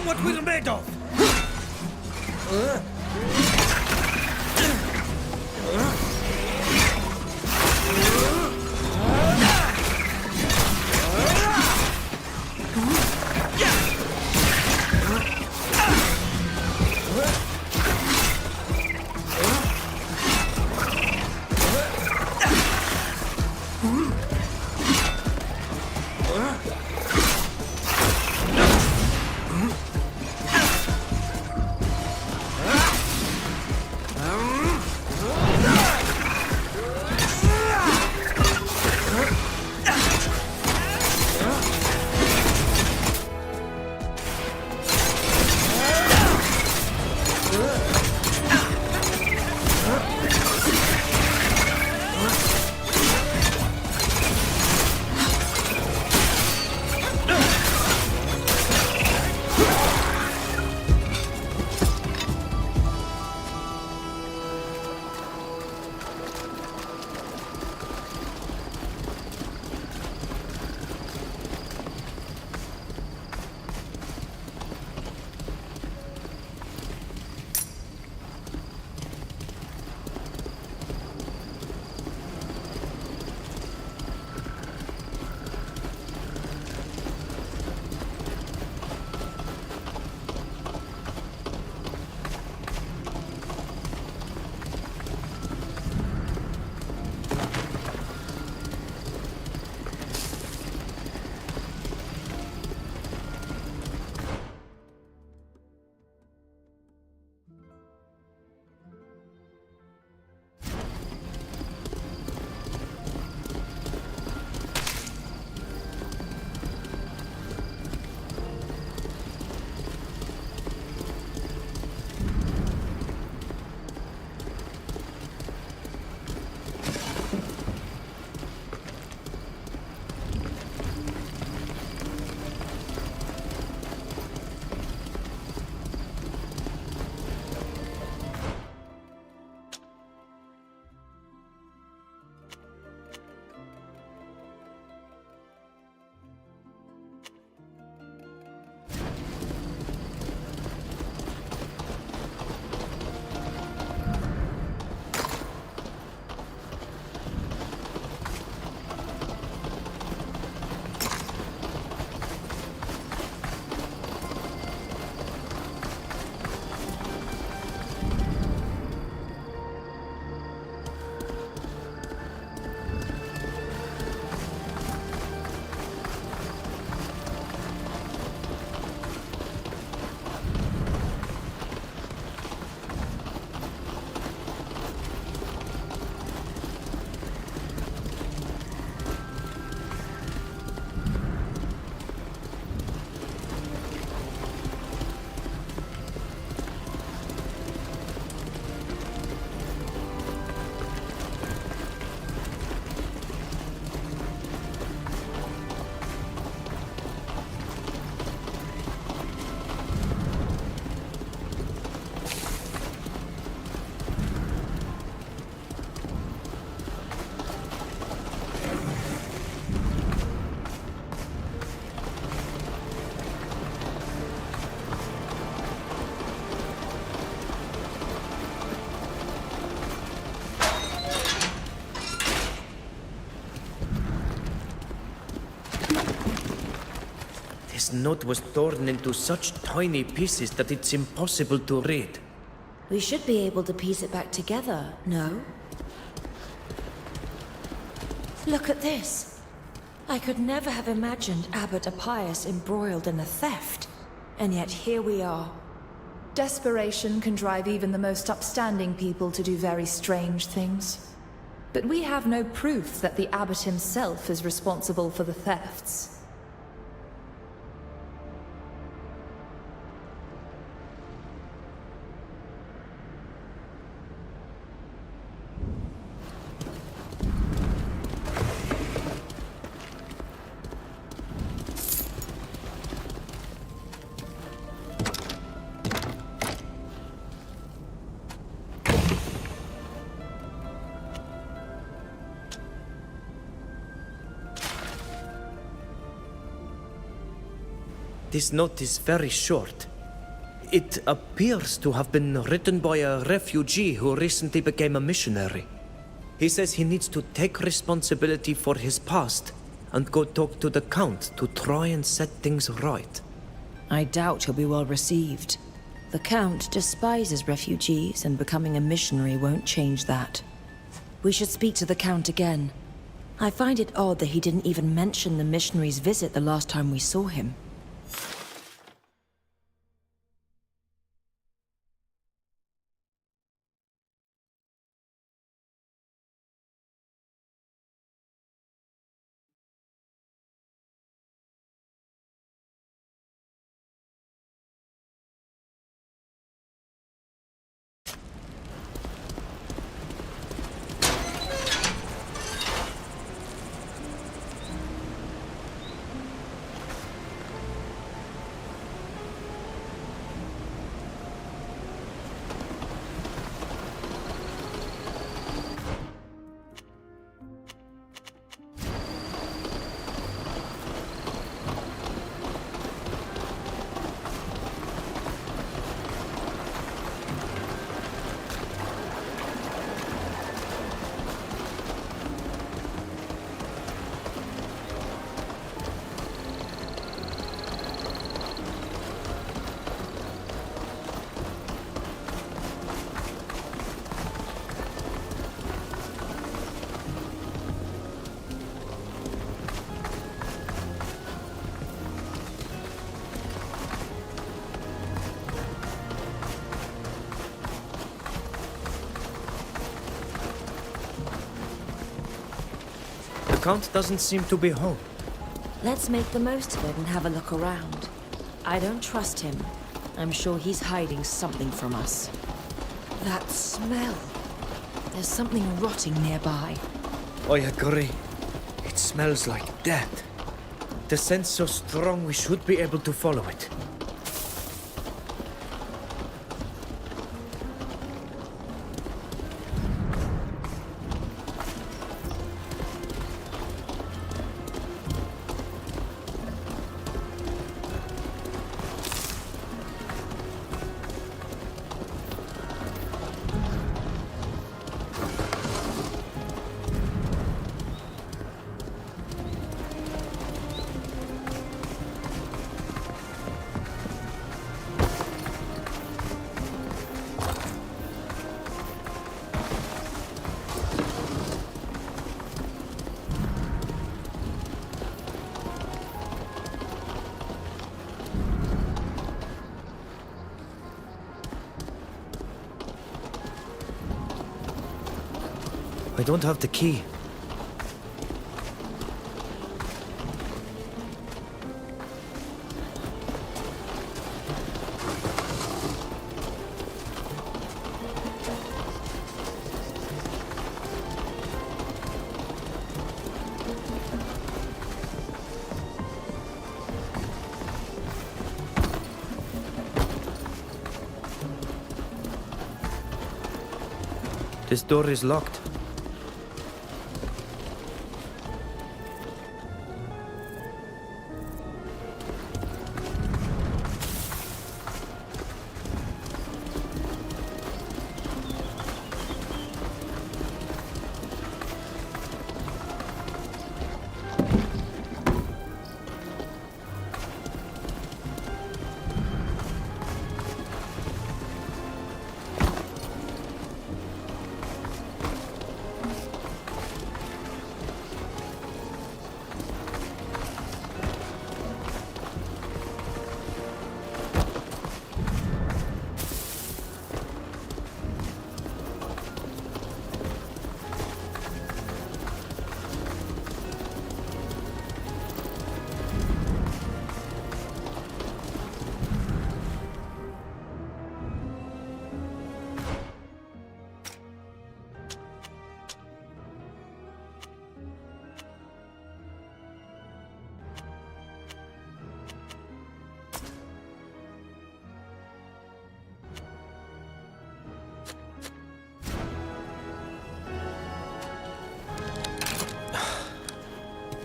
What we're made of! This note was torn into such tiny pieces that it's impossible to read. We should be able to piece it back together, no? Look at this. I could never have imagined Abbot Appius embroiled in a theft. And yet here we are. Desperation can drive even the most upstanding people to do very strange things. But we have no proof that the abbot himself is responsible for the thefts. This note is very short. It appears to have been written by a refugee who recently became a missionary. He says he needs to take responsibility for his past and go talk to the Count to try and set things right. I doubt he'll be well received. The Count despises refugees, and becoming a missionary won't change that. We should speak to the Count again. I find it odd that he didn't even mention the missionary's visit the last time we saw him. The Count doesn't seem to be home. Let's make the most of it and have a look around. I don't trust him. I'm sure he's hiding something from us. That smell. There's something rotting nearby. I agree. It smells like death. The scent's so strong we should be able to follow it. I don't have the key. This door is locked.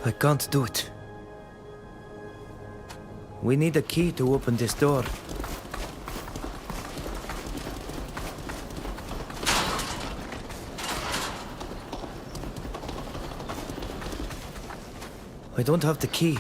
I can't do it. We need a key to open this door. I don't have the key.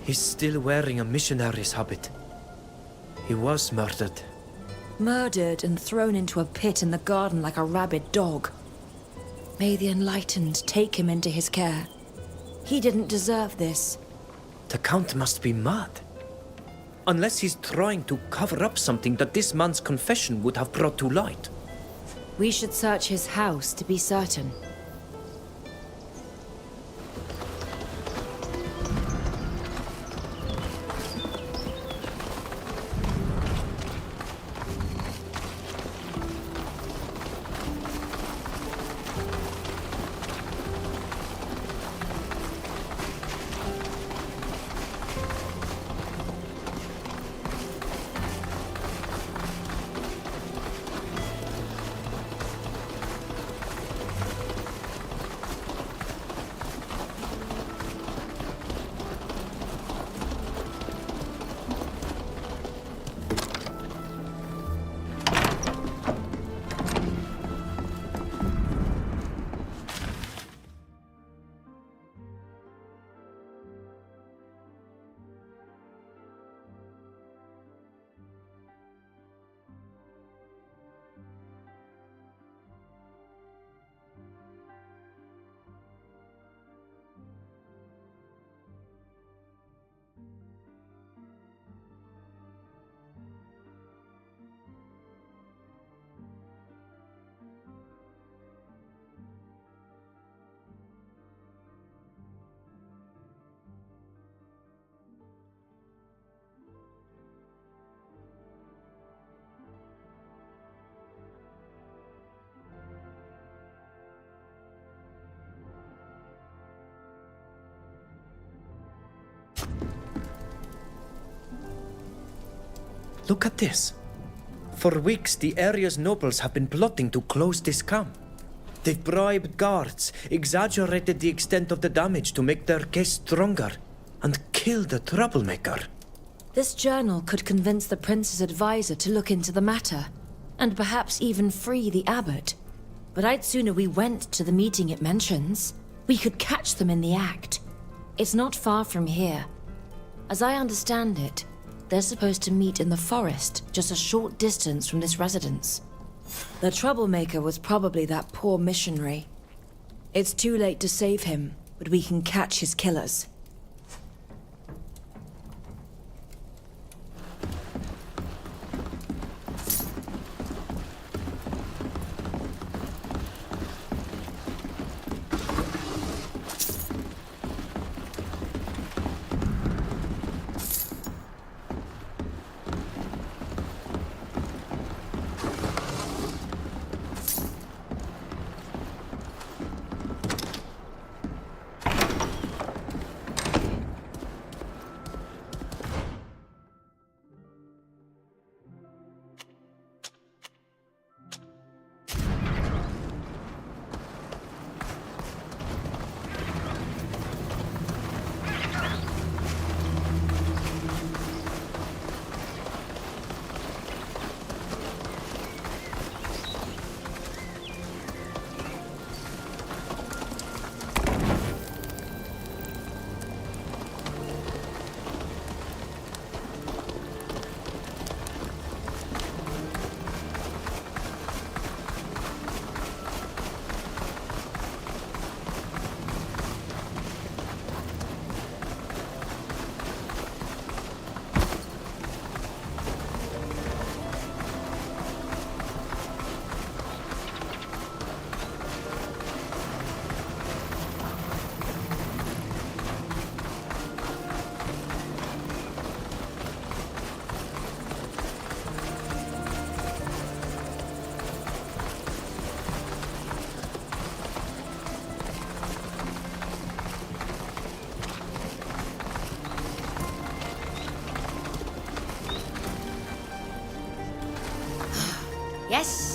He's still wearing a missionary's habit. He was murdered. Murdered and thrown into a pit in the garden like a rabid dog. May the Enlightened take him into his care. He didn't deserve this. The Count must be mad. Unless he's trying to cover up something that this man's confession would have brought to light. We should search his house to be certain. Look at this. For weeks, the area's nobles have been plotting to close this camp. They've bribed guards, exaggerated the extent of the damage to make their case stronger, and killed the troublemaker. This journal could convince the prince's advisor to look into the matter, and perhaps even free the abbot. But I'd sooner we went to the meeting it mentions. We could catch them in the act. It's not far from here. As I understand it, they're supposed to meet in the forest, just a short distance from this residence. The troublemaker was probably that poor missionary. It's too late to save him, but we can catch his killers. Yes.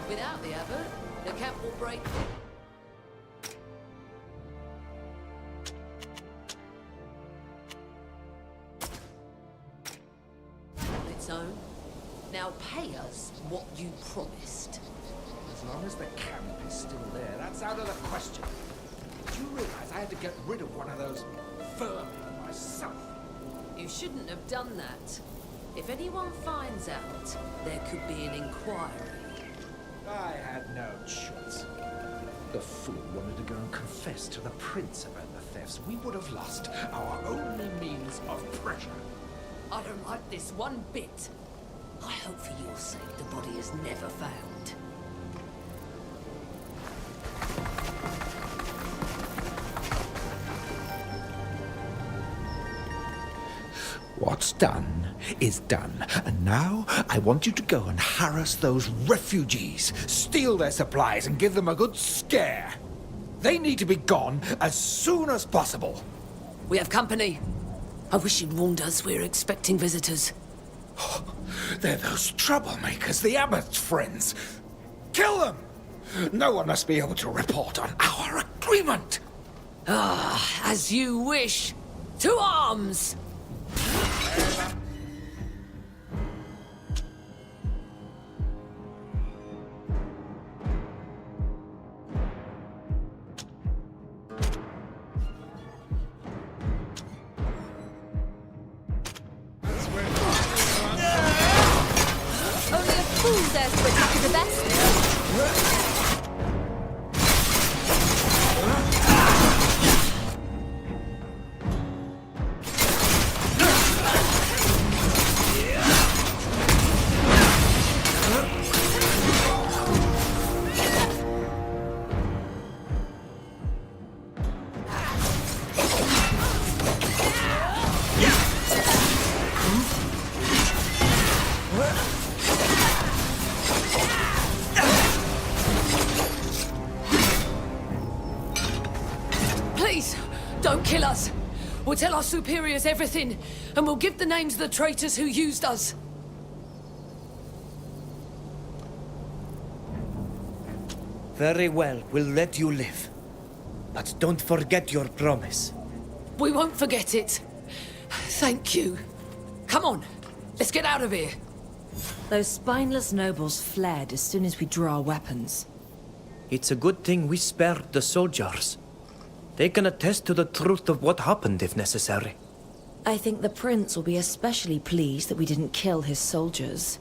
Without the abbot, the camp will break. On its own. Now pay us what you promised. As long as the camp is still there, that's out of the question. Do you realize I had to get rid of one of those vermin myself? You shouldn't have done that. If anyone finds out, there could be an inquiry. I had no choice. The fool wanted to go and confess to the prince about the thefts. We would have lost our only means of pressure. I don't like this one bit. I hope for your sake the body is never found. What's done is done, and now I want you to go and harass those refugees, steal their supplies and give them a good scare. They need to be gone as soon as possible. We have company. I wish you'd warned us we're expecting visitors. They're those troublemakers, the abbot's friends. Kill them! No one must be able to report on our agreement. Ah, as you wish. To arms! Only a fool dares to attack the best. Don't kill us! We'll tell our superiors everything, and we'll give the names of the traitors who used us. Very well, we'll let you live. But don't forget your promise. We won't forget it. Thank you. Come on, let's get out of here. Those spineless nobles fled as soon as we drew our weapons. It's a good thing we spared the soldiers. They can attest to the truth of what happened if necessary. I think the prince will be especially pleased that we didn't kill his soldiers.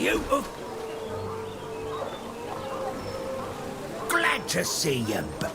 beautiful. Glad to see you, but...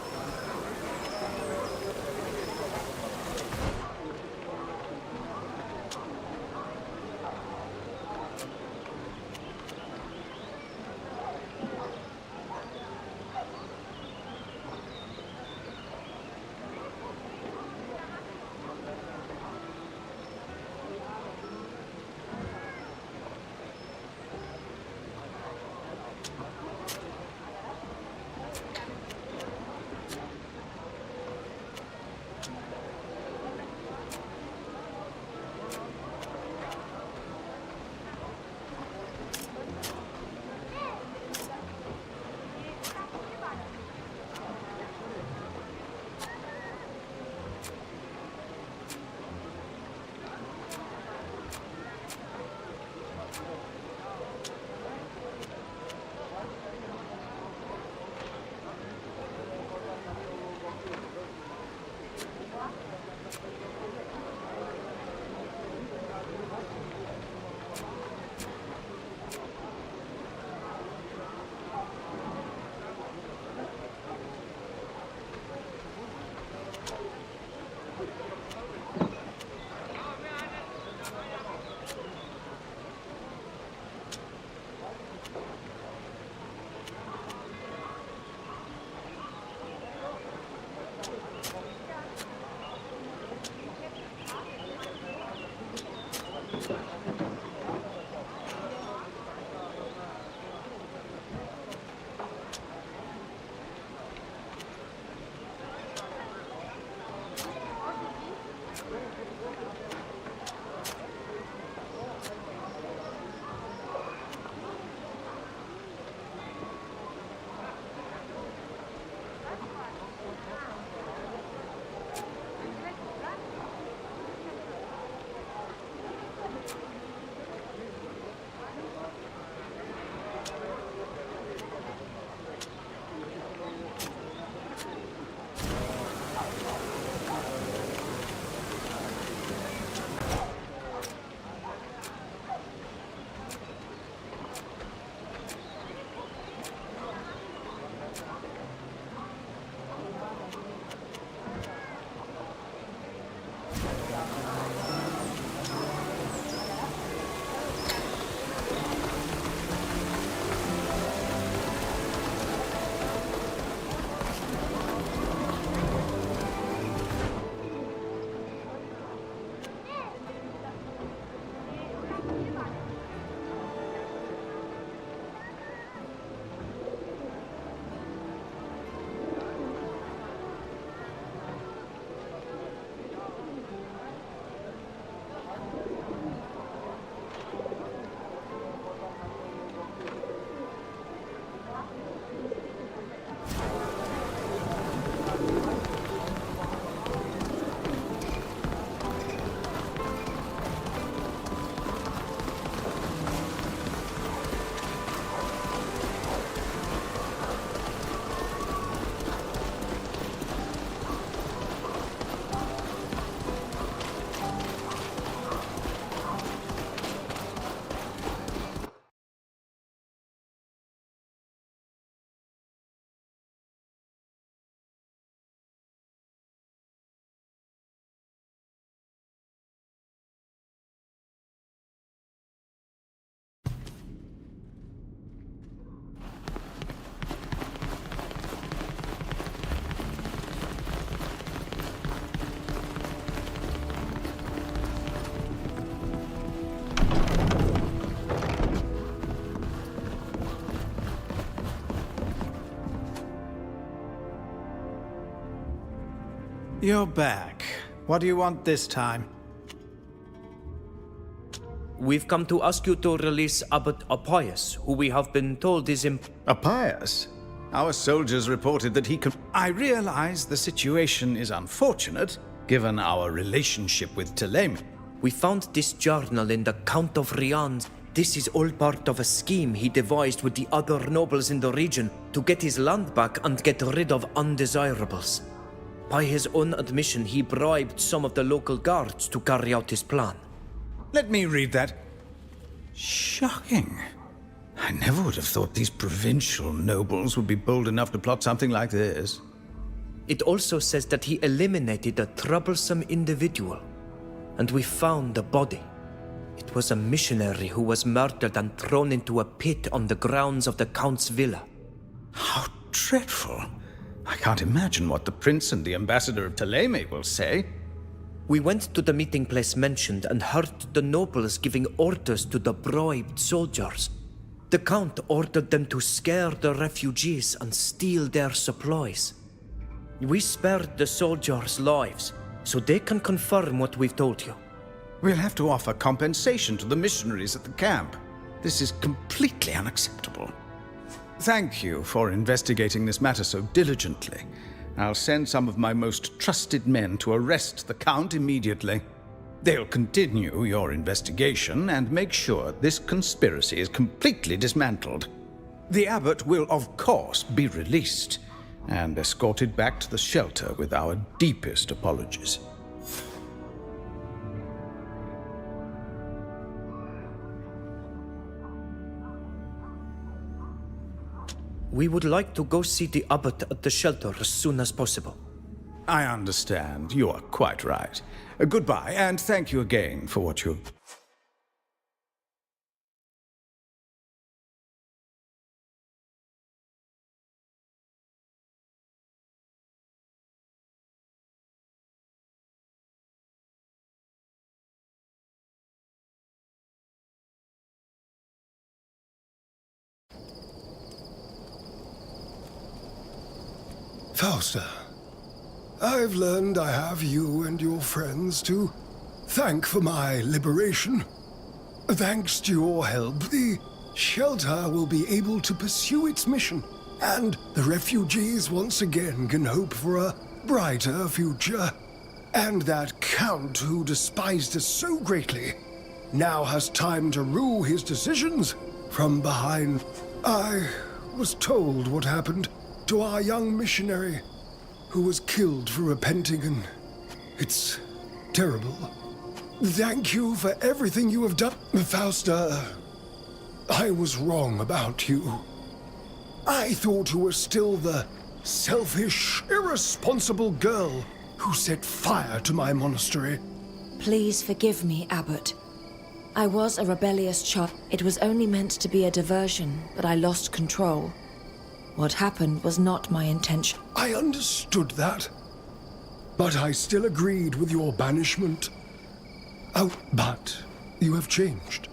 You're back. What do you want this time? We've come to ask you to release Abbot Appius, who we have been told is Appius? Our soldiers reported that he could... I realize the situation is unfortunate, given our relationship with Thélème. We found this journal in the Count of Rian's. This is all part of a scheme he devised with the other nobles in the region to get his land back and get rid of undesirables. By his own admission, he bribed some of the local guards to carry out his plan. Let me read that. Shocking. I never would have thought these provincial nobles would be bold enough to plot something like this. It also says that he eliminated a troublesome individual, and we found the body. It was a missionary who was murdered and thrown into a pit on the grounds of the Count's villa. How dreadful. I can't imagine what the prince and the ambassador of Thélème will say. We went to the meeting place mentioned and heard the nobles giving orders to the bribed soldiers. The Count ordered them to scare the refugees and steal their supplies. We spared the soldiers' lives, so they can confirm what we've told you. We'll have to offer compensation to the missionaries at the camp. This is completely unacceptable. Thank you for investigating this matter so diligently. I'll send some of my most trusted men to arrest the Count immediately. They'll continue your investigation and make sure this conspiracy is completely dismantled. The abbot will, of course, be released and escorted back to the shelter with our deepest apologies. We would like to go see the abbot at the shelter as soon as possible. I understand. You are quite right. Goodbye, and thank you again for what you... Fausta, I've learned I have you and your friends to thank for my liberation. Thanks to your help, the shelter will be able to pursue its mission, and the refugees once again can hope for a brighter future. And that Count who despised us so greatly now has time to rue his decisions from behind. I was told what happened to our young missionary, who was killed for repenting, and it's terrible. Thank you for everything you have done, Fausta. I was wrong about you. I thought you were still the selfish, irresponsible girl who set fire to my monastery. Please forgive me, Abbot. I was a rebellious child. It was only meant to be a diversion, but I lost control. What happened was not my intention. I understood that, but I still agreed with your banishment. Oh, but you have changed,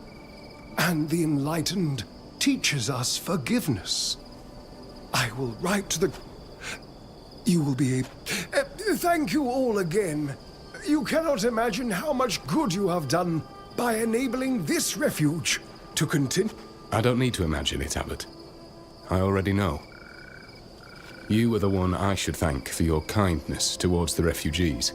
and the enlightened teaches us forgiveness. I will write to the... You will be able... Thank you all again. You cannot imagine how much good you have done by enabling this refuge to continue. I don't need to imagine it, Abbot. I already know. You are the one I should thank for your kindness towards the refugees.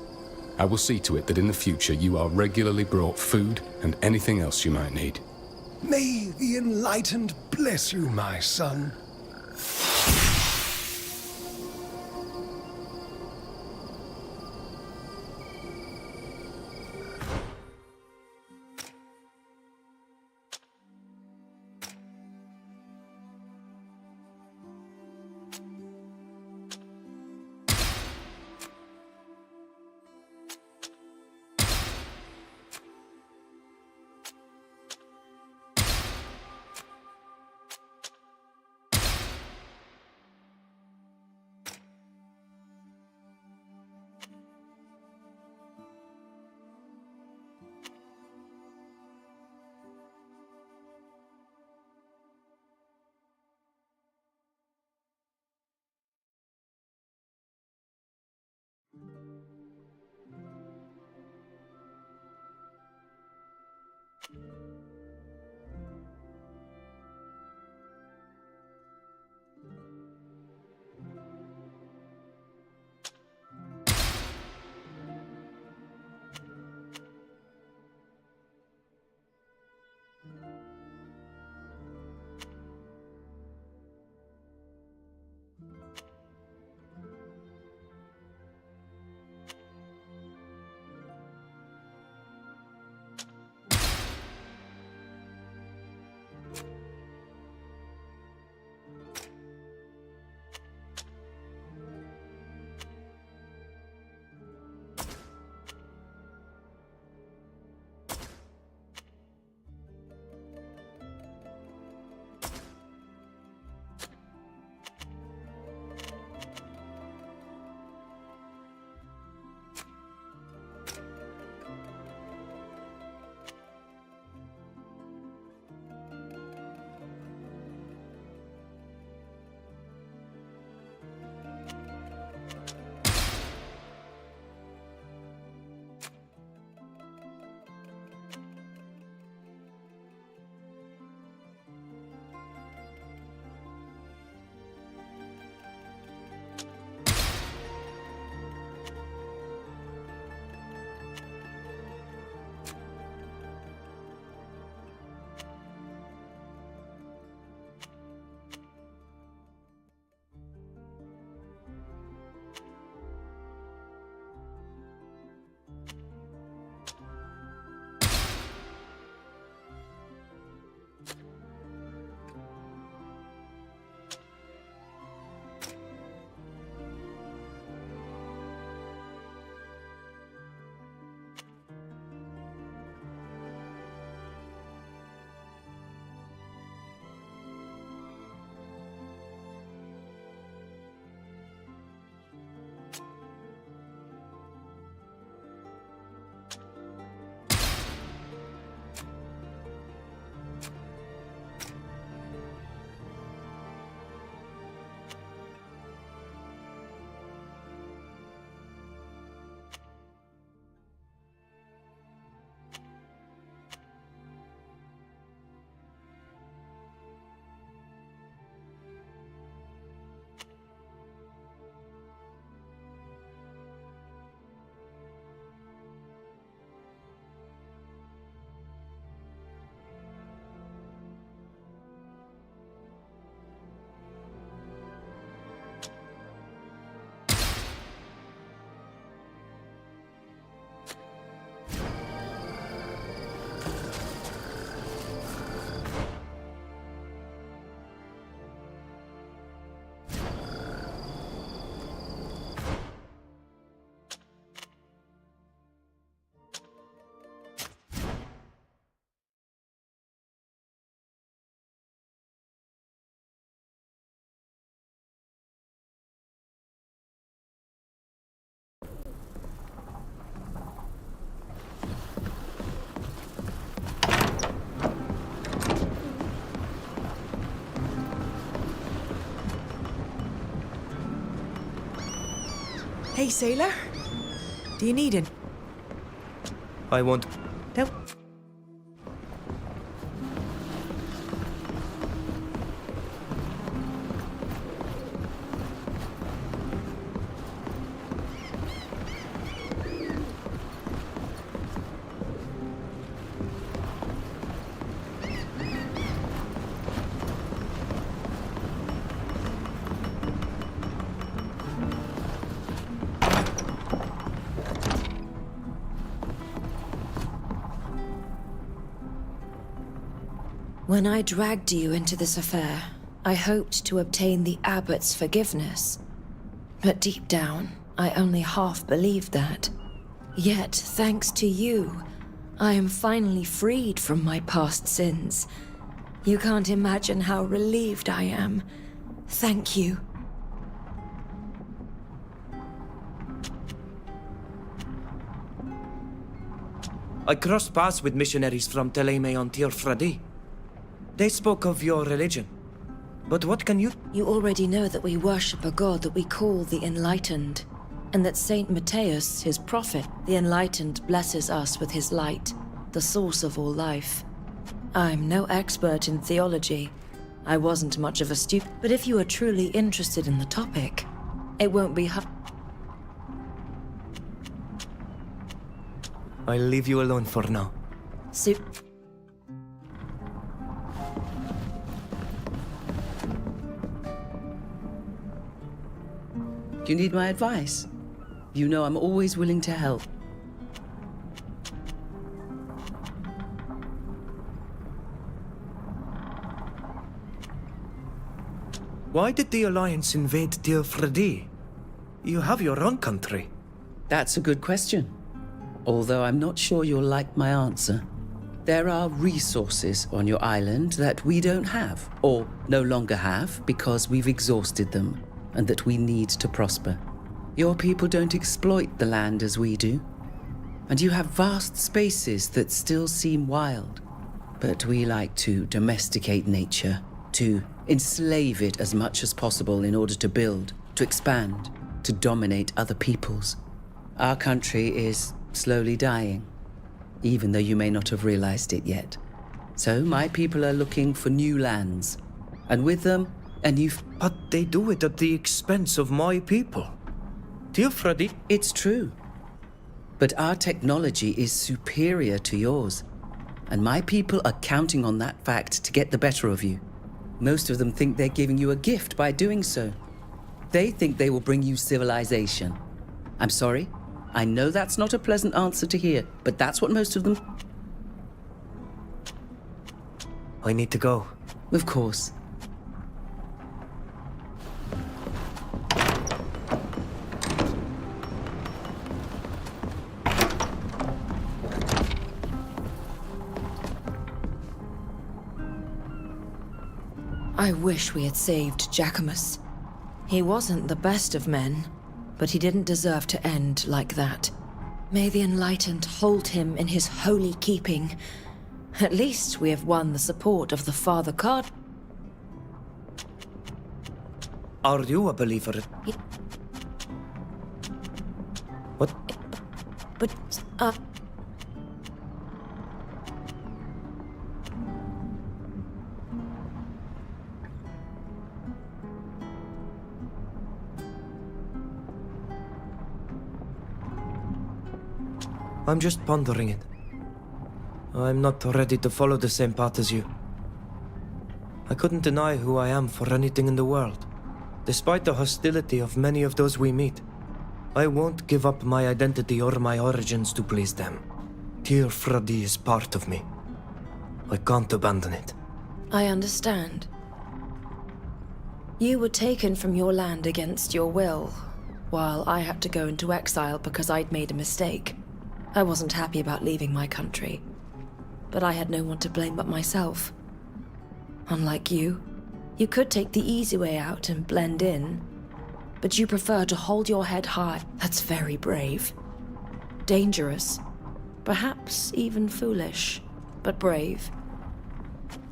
I will see to it that in the future you are regularly brought food and anything else you might need. May the enlightened bless you, my son. Hey, sailor. Do you need it? I won't. No. When I dragged you into this affair, I hoped to obtain the abbot's forgiveness. But deep down, I only half believed that. Yet, thanks to you, I am finally freed from my past sins. You can't imagine how relieved I am. Thank you. I crossed paths with missionaries from Teleme on Tir-Fradi. They spoke of your religion. But what can you... You already know that we worship a god that we call the Enlightened, and that Saint Matthias, his prophet, the Enlightened, blesses us with his light, the source of all life. I'm no expert in theology. I wasn't much of a student, but if you are truly interested in the topic, it won't be hard. I'll leave you alone for now. Do you need my advice? You know I'm always willing to help. Why did the Alliance invade Tir-Fradi? You have your own country. That's a good question. Although I'm not sure you'll like my answer. There are resources on your island that we don't have, or no longer have, because we've exhausted them, and that we need to prosper. Your people don't exploit the land as we do, and you have vast spaces that still seem wild. But we like to domesticate nature, to enslave it as much as possible in order to build, to expand, to dominate other peoples. Our country is slowly dying, even though you may not have realized it yet. So my people are looking for new lands, and with them, a new... But they do it at the expense of my people. Tir-Fradi... It's true. But our technology is superior to yours, and my people are counting on that fact to get the better of you. Most of them think they're giving you a gift by doing so. They think they will bring you civilization. I'm sorry, I know that's not a pleasant answer to hear, but that's what most of them... I need to go. Of course. I wish we had saved Jacquemus. He wasn't the best of men, but he didn't deserve to end like that. May the Enlightened hold him in his holy keeping. At least we have won the support of the Father Card. Are you a believer? What? But, I'm just pondering it. I'm not ready to follow the same path as you. I couldn't deny who I am for anything in the world. Despite the hostility of many of those we meet, I won't give up my identity or my origins to please them. Tir-Fradi is part of me. I can't abandon it. I understand. You were taken from your land against your will, while I had to go into exile because I'd made a mistake. I wasn't happy about leaving my country, but I had no one to blame but myself. Unlike you, you could take the easy way out and blend in, but you prefer to hold your head high. That's very brave. Dangerous. Perhaps even foolish, but brave.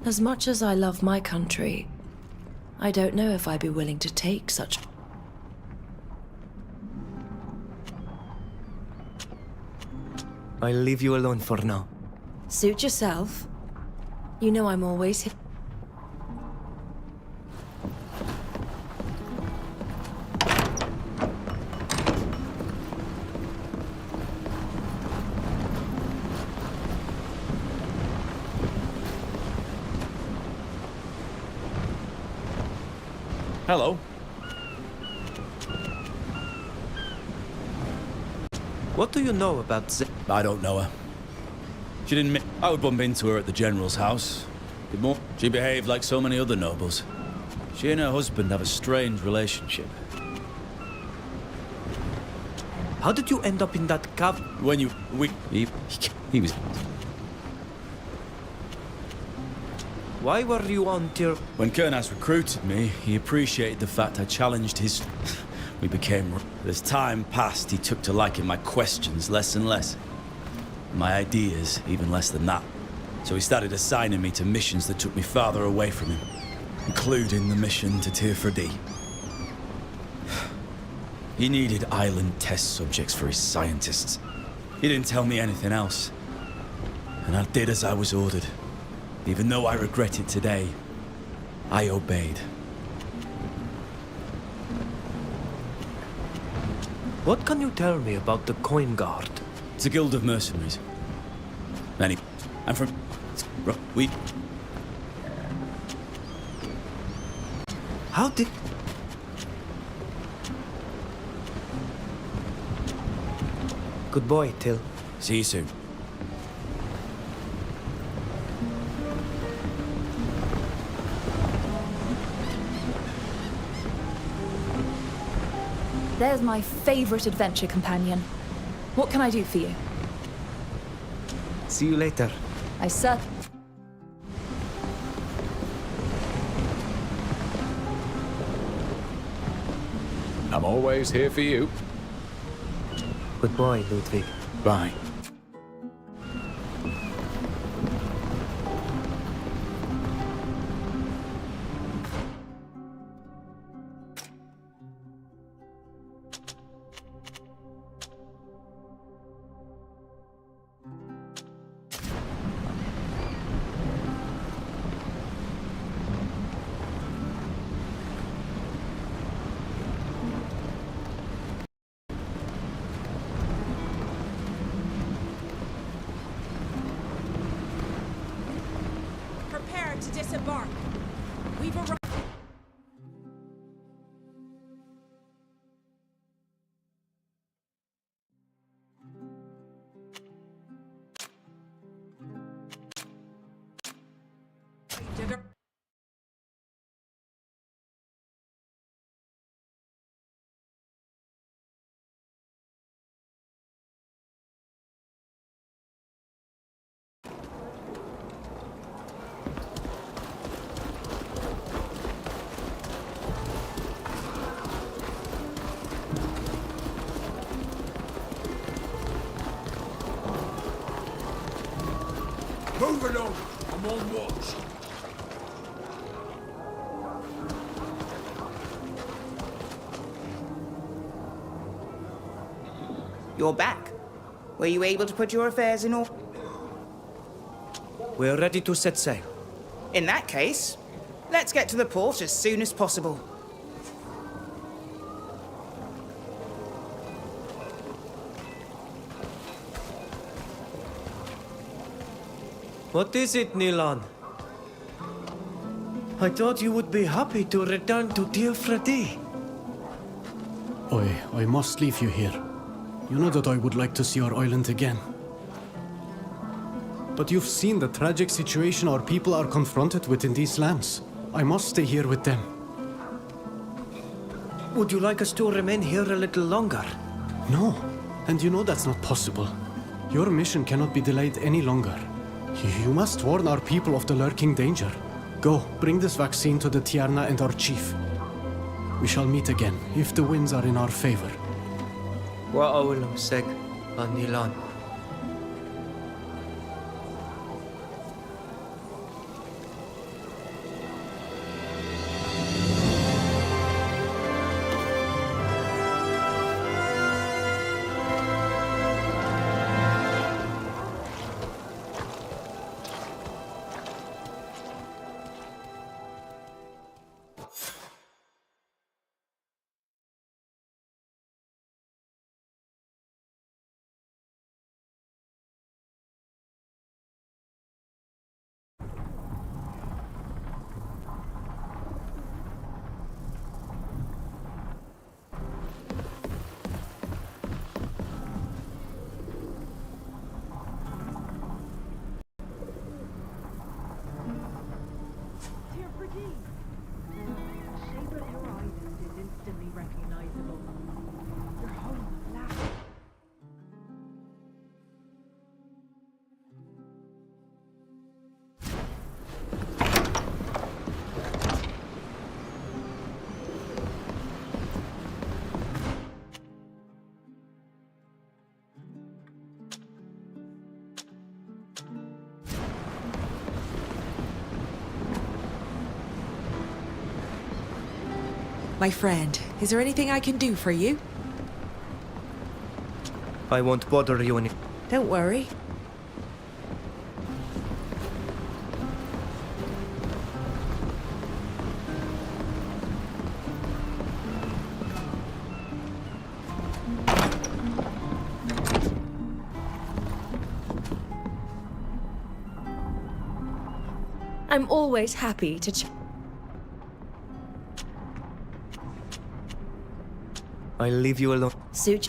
As much as I love my country, I don't know if I'd be willing to take such... I'll leave you alone for now. Suit yourself. You know I'm always here. Hello. What do you know about I don't know her. She didn't I would bump into her at the General's house. She behaved like so many other nobles. She and her husband have a strange relationship. How did you end up in that cave? When you... He was... Why were you on Tир... When Kurnas recruited me, he appreciated the fact I challenged his... We became... As time passed, he took to liking my questions less and less. My ideas, even less than that. So he started assigning me to missions that took me farther away from him, including the mission to Tir-Fradi. He needed island test subjects for his scientists. He didn't tell me anything else. And I did as I was ordered. Even though I regret it today, I obeyed. What can you tell me about the Coin Guard? It's a guild of mercenaries. I'm from... We... How did... Good boy, Till. See you soon. There's my favorite adventure companion. What can I do for you? See you later. I sir. I'm always here for you. Good boy, Ludwig. Bye. Prepare to disembark. We've arrived. Move along. I'm on watch. You're back. Were you able to put your affairs in order? We're ready to set sail. In that case, let's get to the port as soon as possible. What is it, Nilan? I thought you would be happy to return to Tir-Fradi. I must leave you here. You know that I would like to see our island again. But you've seen the tragic situation our people are confronted with in these lands. I must stay here with them. Would you like us to remain here a little longer? No, and you know that's not possible. Your mission cannot be delayed any longer. You must warn our people of the lurking danger. Go, bring this vaccine to the Tiarna and our chief. We shall meet again, if the winds are in our favor. Wa'aulam seg, Nilan. My friend, is there anything I can do for you? I won't bother you any. Don't worry. I'm always happy to I'll leave you alone. suit.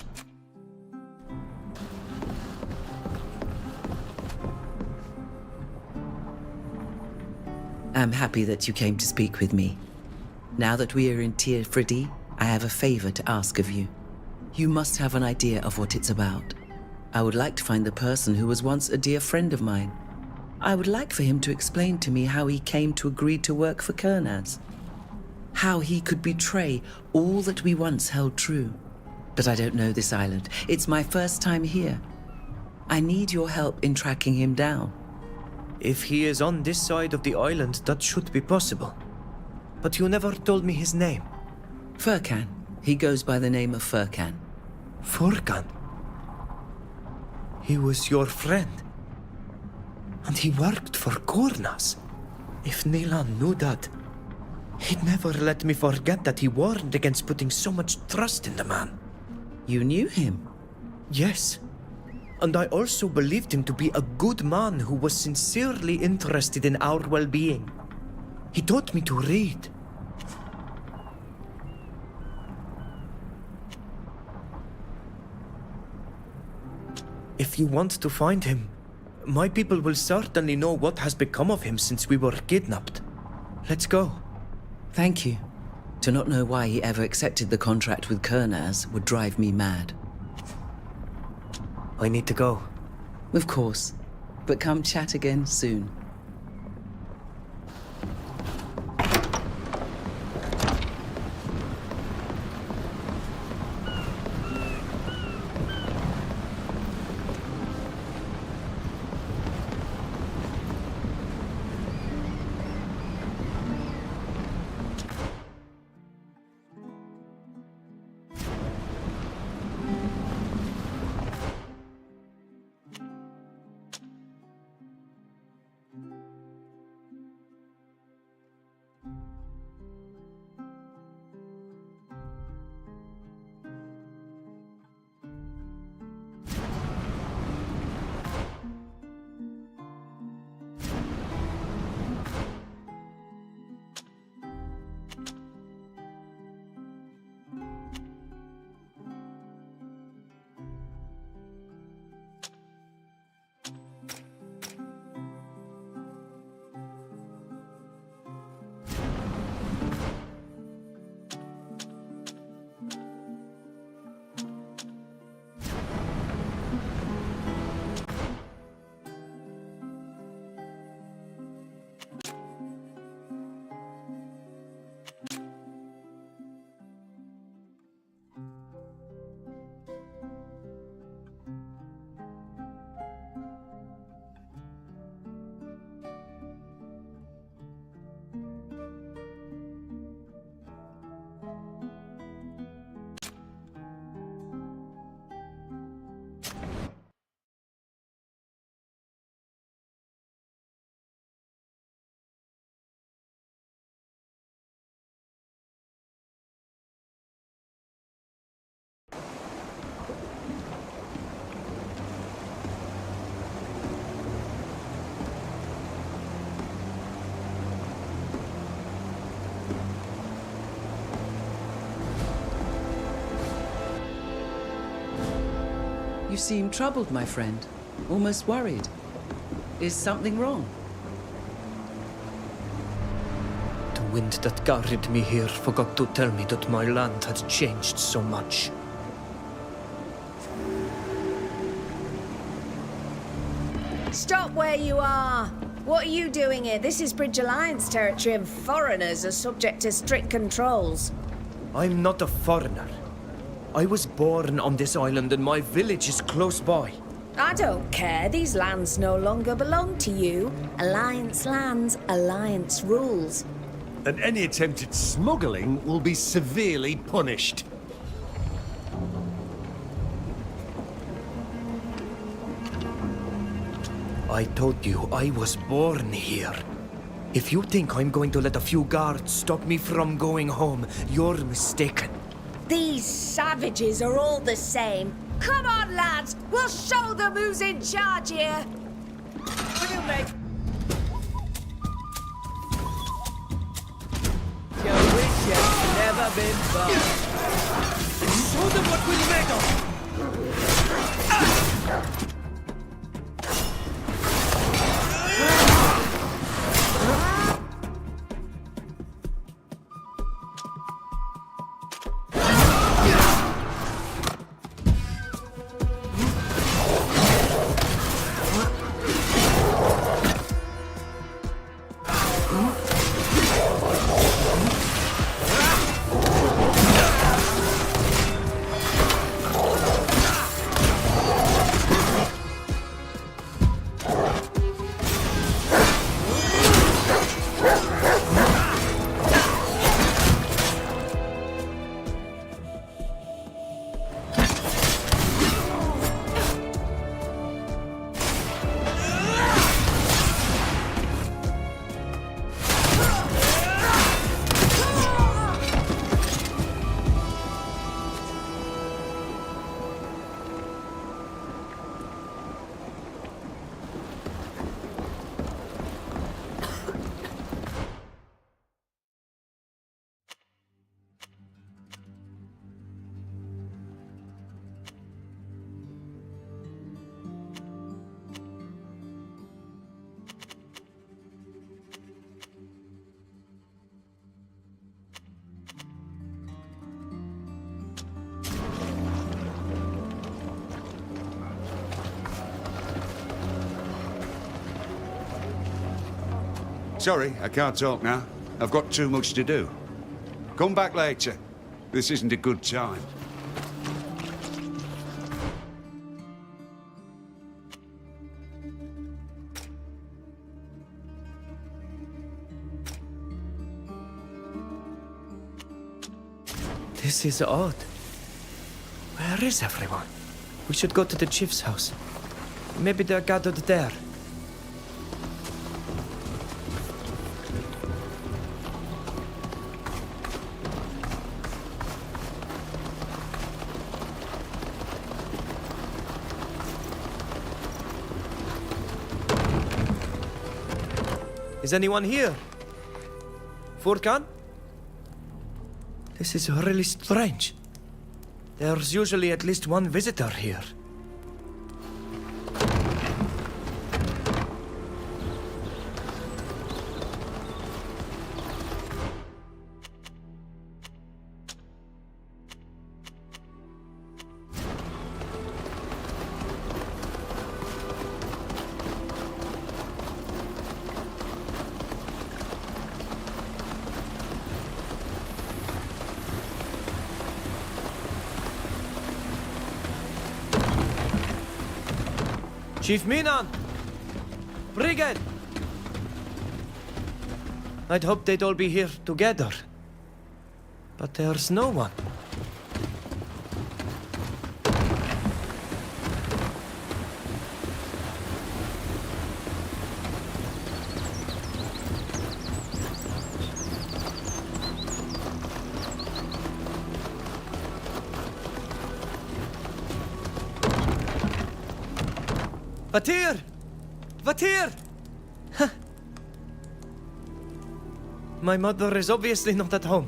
I'm happy that you came to speak with me. Now that we are in Tir-Fradi, I have a favor to ask of you. You must have an idea of what it's about. I would like to find the person who was once a dear friend of mine. I would like for him to explain to me how he came to agree to work for Kernaz. How he could betray all that we once held true. But I don't know this island. It's my first time here. I need your help in tracking him down. If he is on this side of the island, that should be possible. But you never told me his name. Furkan. He goes by the name of Furkan. Furkan? He was your friend. And he worked for Kernaz. If Nilan knew that, he'd never let me forget that he warned against putting so much trust in the man. You knew him? Yes. And I also believed him to be a good man who was sincerely interested in our well-being. He taught me to read. If you want to find him, my people will certainly know what has become of him since we were kidnapped. Let's go. Thank you. To not know why he ever accepted the contract with Kernaz would drive me mad. I need to go. Of course. But come chat again soon. You seem troubled, my friend. Almost worried. Is something wrong? The wind that carried me here forgot to tell me that my land had changed so much. Stop where you are! What are you doing here? This is Bridge Alliance territory and foreigners are subject to strict controls. I'm not a foreigner. I was born on this island and my village is close by. I don't care. These lands no longer belong to you. Alliance lands, Alliance rules. and any attempted smuggling will be severely punished. I told you I was born here. If you think I'm going to let a few guards stop me from going home, you're mistaken. These savages are all the same. Come on, lads! We'll show them who's in charge here! Will you make... You wish you'd never been born. Show them what we're made of! Sorry, I can't talk now. I've got too much to do. Come back later. This isn't a good time. This is odd. Where is everyone? We should go to the chief's house. Maybe they're gathered there. Is anyone here? Furkan? This is really strange. There's usually at least one visitor here. Chief Minan! Brigade! I'd hoped they'd all be here together. But there's no one. Vatir! Vatir! My mother is obviously not at home.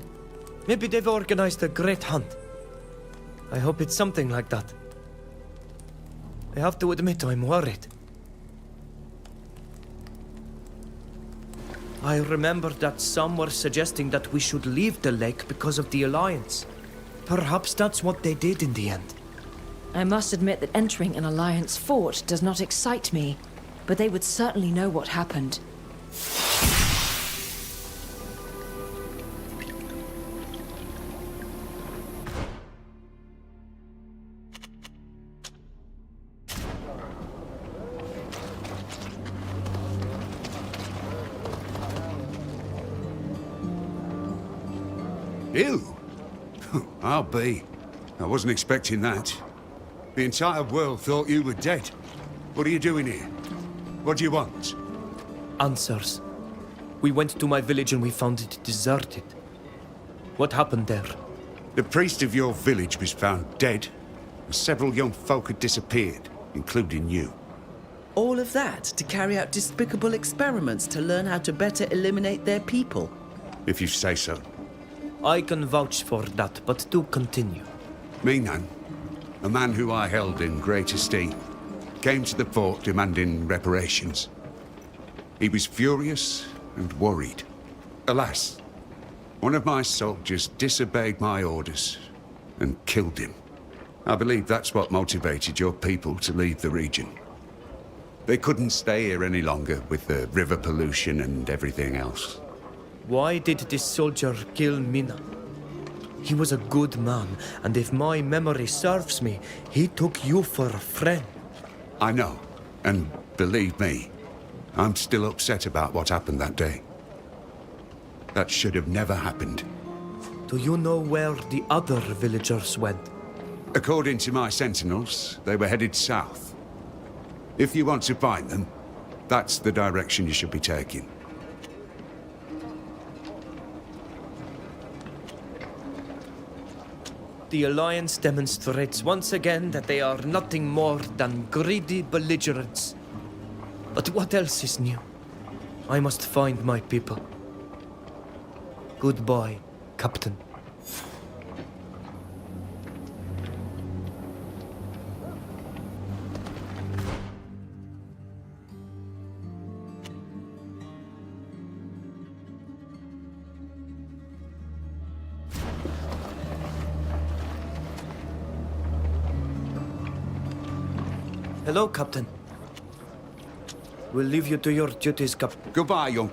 Maybe they've organized a great hunt. I hope it's something like that. I have to admit I'm worried. I remember that some were suggesting that we should leave the lake because of the Alliance. Perhaps that's what they did in the end. I must admit that entering an Alliance fort does not excite me, but they would certainly know what happened. You? I'll be. I wasn't expecting that. The entire world thought you were dead. What are you doing here? What do you want? Answers. We went to my village and we found it deserted. What happened there? The priest of your village was found dead, and several young folk had disappeared, including you. All of that to carry out despicable experiments to learn how to better eliminate their people. If you say so. I can vouch for that, but do continue. Minan, a man who I held in great esteem, came to the fort demanding reparations. He was furious and worried. Alas, one of my soldiers disobeyed my orders and killed him. I believe that's what motivated your people to leave the region. They couldn't stay here any longer with the river pollution and everything else. Why did this soldier kill Mina? He was a good man, and if my memory serves me, he took you for a friend. I know, and believe me, I'm still upset about what happened that day. That should have never happened. Do you know where the other villagers went? According to my sentinels, they were headed south. If you want to find them, that's the direction you should be taking. The Alliance demonstrates once again that they are nothing more than greedy belligerents. But what else is new? I must find my people. Goodbye, Captain. Hello, Captain. We'll leave you to your duties, Captain. Goodbye, young